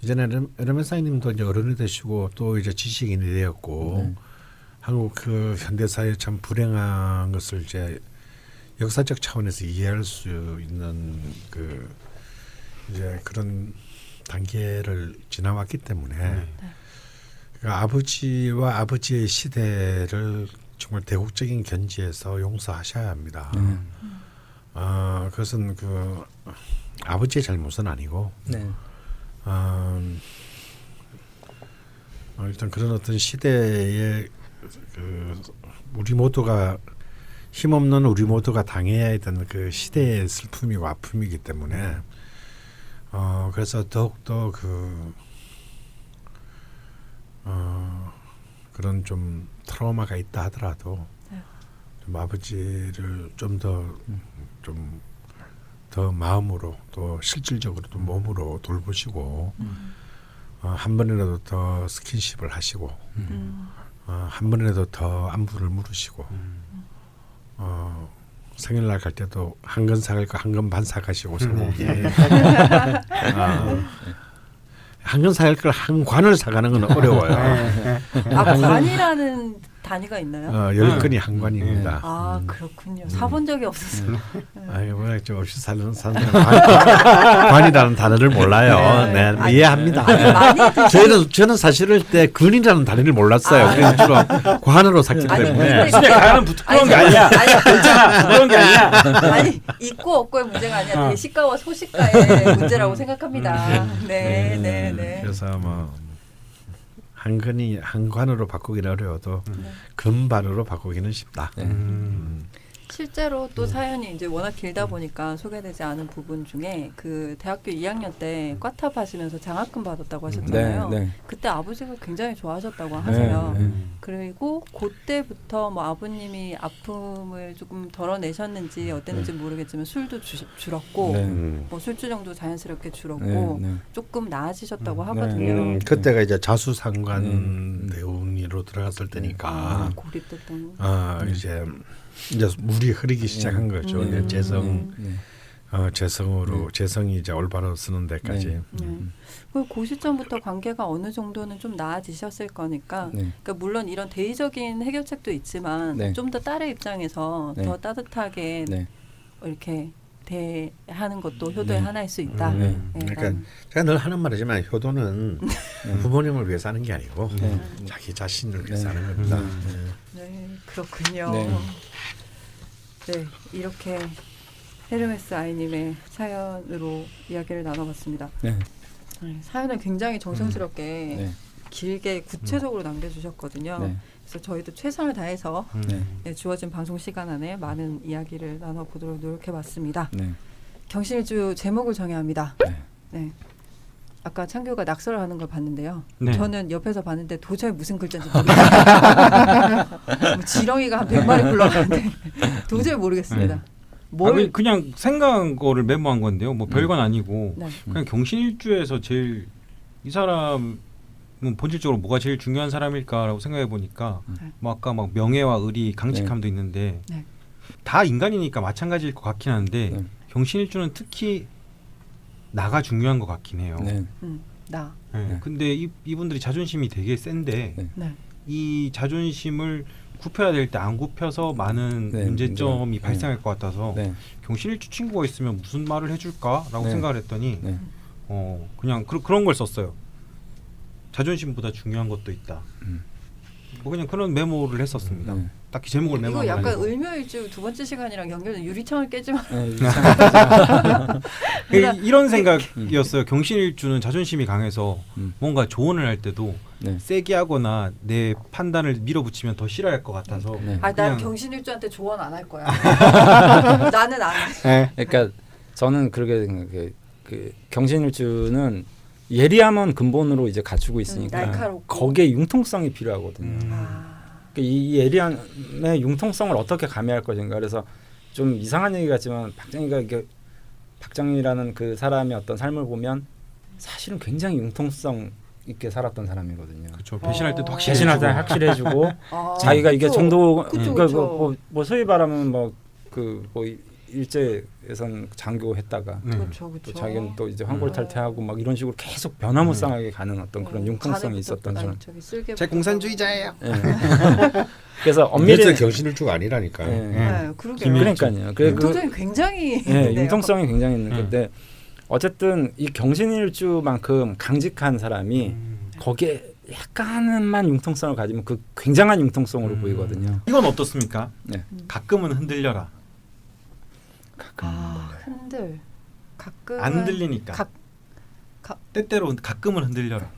이제는 헤르메사이님도 이제 어른이 되시고 또 이제 지식인이 되었고 한국 그 현대 사회 참 불행한 것을 이제 역사적 차원에서 이해할 수 있는 그 이제 그런 단계를 지나왔기 때문에 그러니까 아버지와 아버지의 시대를 정말 대국적인 견지에서 용서하셔야 합니다. 그것은 그 아버지의 잘못은 아니고 일단 그런 어떤 시대에 우리 모두가 힘없는 우리 모두가 당해야 했던 그 시대의 슬픔이고 아픔이기 때문에 그래서 더욱더 그런 좀 트라우마가 있다 하더라도 좀 아버지를 좀 더 좀 더 마음으로 또 실질적으로도 몸으로 돌보시고 한 번이라도 더 스킨십을 하시고 한 번이라도 더 안부를 물으시고 생일날 갈 때도 한 건 사갈 거 한 건 반 사가시고 소고기 한 건 사갈 걸 한 관을 사가는 건 어려워요. 관이라는 단위가 있나요? 10건이 한 관입니다. 아 그렇군요. 사본 적이 없어서. 아니 워낙 좀 없이 사는 사람들은 관이라는 단어를 몰라요. 네, 이해합니다. 저는 사실을 때 근이라는 단어를 몰랐어요. 그래서 주로 관으로 샀기 때문에. 집에 가는 그런 게 아니야. 그런 게 아니야. 아니 있고 없고의 문제가 아니라 대시가와 소시가의 문제라고 생각합니다. 네. 그래서 뭐 한 건이 한 관으로 바꾸기는 어려워도 금반으로 바꾸기는 쉽다. 실제로 또 사연이 이제 워낙 길다 보니까 소개되지 않은 부분 중에 그 대학교 2학년 때 과탑 하시면서 장학금 받았다고 하셨잖아요. 그때 아버지가 굉장히 좋아하셨다고 하세요. 그리고 그때부터 뭐 아버님이 아픔을 조금 덜어내셨는지 어땠는지 모르겠지만 술도 줄었고 뭐 술주정도 자연스럽게 줄었고 조금 나아지셨다고 하거든요. 그때가 이제 자수상관 내용으로 들어갔을 때니까 고립됐던 이제 물이 흐르기 시작한 거죠. 이제 재성이 이제 올바로 쓰는 데까지. 그 시점부터 관계가 어느 정도는 좀 나아지셨을 거니까. 그러니까 물론 이런 대의적인 해결책도 있지만 좀 더 딸의 입장에서 더 따뜻하게 이렇게 대하는 것도 효도의 하나일 수 있다. 그러니까 제가 늘 하는 말이지만 효도는 부모님을 위해서 하는 게 아니고 자기 자신을 위해서 하는 겁니다. 네, 그렇군요. 네, 이렇게 헤르메스 아이님의 사연으로 이야기를 나눠봤습니다. 사연을 굉장히 정성스럽게 길게 구체적으로 남겨주셨거든요. 그래서 저희도 최선을 다해서 주어진 방송 시간 안에 많은 이야기를 나눠보도록 노력해봤습니다. 경신일주 제목을 정해야 합니다. 아까 창규가 낙서를 하는 걸 봤는데요. 저는 옆에서 봤는데 도저히 무슨 글자인지 모르겠어요. 뭐 지렁이가 한 100마리 굴러가는데 도저히 모르겠습니다. 그냥 생각한 거를 메모한 건데요. 뭐 별건 아니고 그냥 경신일주에서 제일 이 사람은 본질적으로 뭐가 제일 중요한 사람일까라고 생각해 보니까 뭐 아까 막 명예와 의리, 강직함도 있는데 다 인간이니까 마찬가지일 것 같긴 한데 경신일주는 특히 나가 중요한 것 같긴 해요. 나. 근데 이분들이 자존심이 되게 센데 이 자존심을 굽혀야 될 때 안 굽혀서 많은 문제점이 발생할 것 같아서 경신일주 친구가 있으면 무슨 말을 해줄까라고 생각을 했더니 그냥 그런 걸 썼어요. 자존심보다 중요한 것도 있다. 뭐 그냥 그런 메모를 했었습니다. 딱히 제목을 메모한 이거 거 약간 아니고. 을묘일주 두 번째 시간이랑 연결된 유리창을 깨지만 이런 생각이었어요. 경신일주는 자존심이 강해서 뭔가 조언을 할 때도 세게 하거나 내 판단을 밀어붙이면 더 싫어할 것 같아서 난 경신일주한테 조언 안 할 거야. 나는 안 해. 그러니까 저는 그렇게 생각해요. 그 경신일주는 예리함은 근본으로 이제 갖추고 있으니까 날카롭고. 거기에 융통성이 필요하거든요. 이 예리함의 융통성을 어떻게 가미할 것인가. 그래서 좀 이상한 얘기 같지만 박정희라는 그 사람의 어떤 삶을 보면 사실은 굉장히 융통성 있게 살았던 사람이거든요. 그렇죠. 배신할 때도 배신할 때 확실해지고 자기가 이게 정도 뭐 소위 말하면 뭐 일제에선 장교했다가 또 자기는 또 이제 황골 탈퇴하고 막 이런 식으로 계속 변화무쌍하게 가는 어떤 그런 융통성이 있었던 저는. 제 공산주의자예요. 그래서 엄밀히 경신일주가 아니라니까요. 그러니까요. 융통성이 굉장히 융통성이 굉장히 있는 건데 어쨌든 이 경신일주만큼 강직한 사람이 거기에 약간만 융통성을 가지면 그 굉장한 융통성으로 보이거든요. 이건 어떻습니까? 가끔은 흔들려라. 가끔 안 흔들리니까. 때때로 가끔은 흔들려라.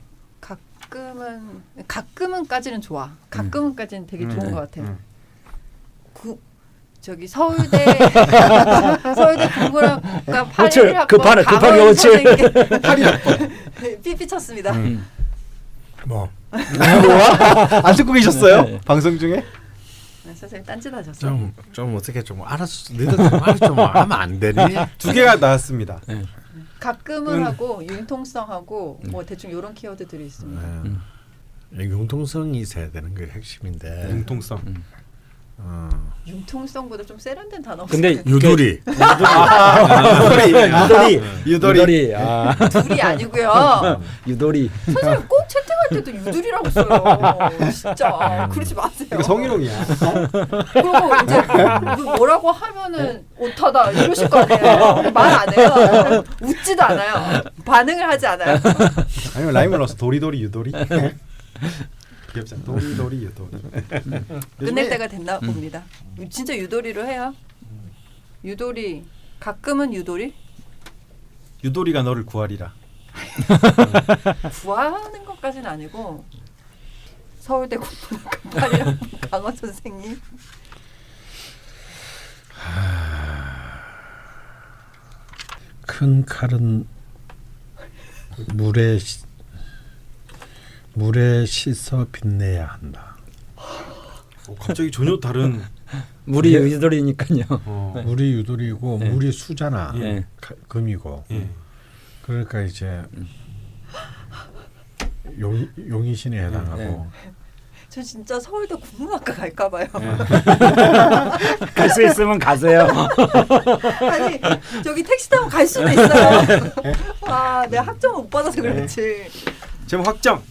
가끔은까지는 좋아. 가끔은까지는 되게 좋은 것 같아요. 저기 서울대 국문학과 81학번 급하게 오칠 82학번 삐삐 쳤습니다. 안 듣고 계셨어요? 방송 중에? 네, 선생님 딴짓하셨어. 좀 어떻게 좀 알아서 너희들 좀 하면 안 되니? 두 개가 나왔습니다. 가끔은 하고 융통성하고 뭐 대충 이런 키워드들이 있습니다. 융통성이 있어야 되는 게 핵심인데. 융통성. 융통성보다 좀 세련된 단어. 근데 유도리. 유도리. 둘이 아니고요. 유도리. 선생님 꼭 채팅할 때도 유들이라고 써요. 진짜 그러지 마세요. 이거 성희롱이야. 그리고 이제 뭐라고 하면은 오타다 이러실 거 아니에요. 말 안 해요. 웃지도 않아요. 반응을 하지 않아요. 아니면 라임을 넣어서 도리도리 유도리. 귀엽잖아. 도리도리 유도리. 끝낼 때가 됐나 봅니다. 진짜 유도리로 해요. 유도리. 가끔은 유도리. 유도리가 너를 구하리라. 구하는 것까지는 아니고 서울대 국문학과 8이라고 강원 선생님. 큰 칼은 물에 씻어 빛내야 한다. 갑자기 전혀 다른. 물이 유도리니까요. 물이 유돌이고 네. 물이 수잖아. 네. 금이고. 예. 그러니까 이제 용의신에 해당하고. 저 진짜 서울대 국문학과 갈까 봐요. 갈 수 있으면 가세요. 아니 저기 택시 타고 갈 수도 있어요. 아, 내가 학점을 못 받아서 그렇지. 제목 확정.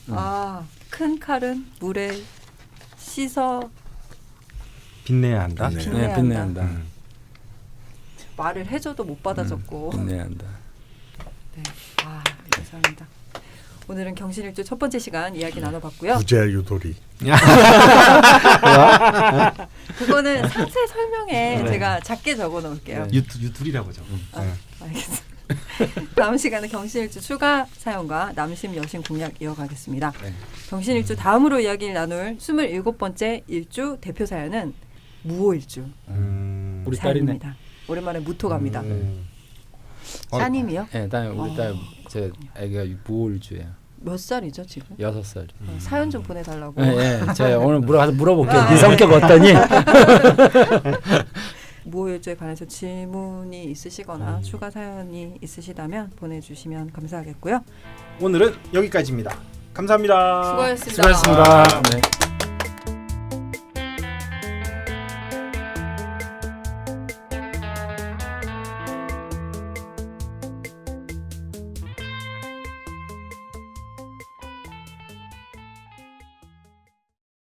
큰 칼은 물에 씻어 빛내야 한다. 빛내야 빛내야 한다. 한다. 말을 해줘도 못 받아줬고. 빛내야 한다. 네. 감사합니다. 오늘은 경신일주 첫 번째 시간 이야기 나눠봤고요. 부재 유돌이. 그거는 상세 설명에 제가 작게 적어놓을게요. 유둘이라고 적어. 알겠습니다. 다음 시간은 경신일주 추가 사연과 남심 여신 공략 이어가겠습니다. 경신일주 다음으로 이야기를 나눌 27번째 일주 대표 사연은 무오일주 우리 딸이네. 사연입니다. 오랜만에 무토 갑니다. 따님이요? 네, 우리 딸 제 아기가 무오일주예요. 몇 살이죠 지금? 6살. 사연 좀 보내달라고. 네, 제가 오늘 가서 물어볼게요. 네 성격 어떠니? 무오일주에 관해서 질문이 있으시거나 추가 사연이 있으시다면 보내주시면 감사하겠고요. 오늘은 여기까지입니다. 감사합니다. 수고하셨습니다. 수고하셨습니다. 네.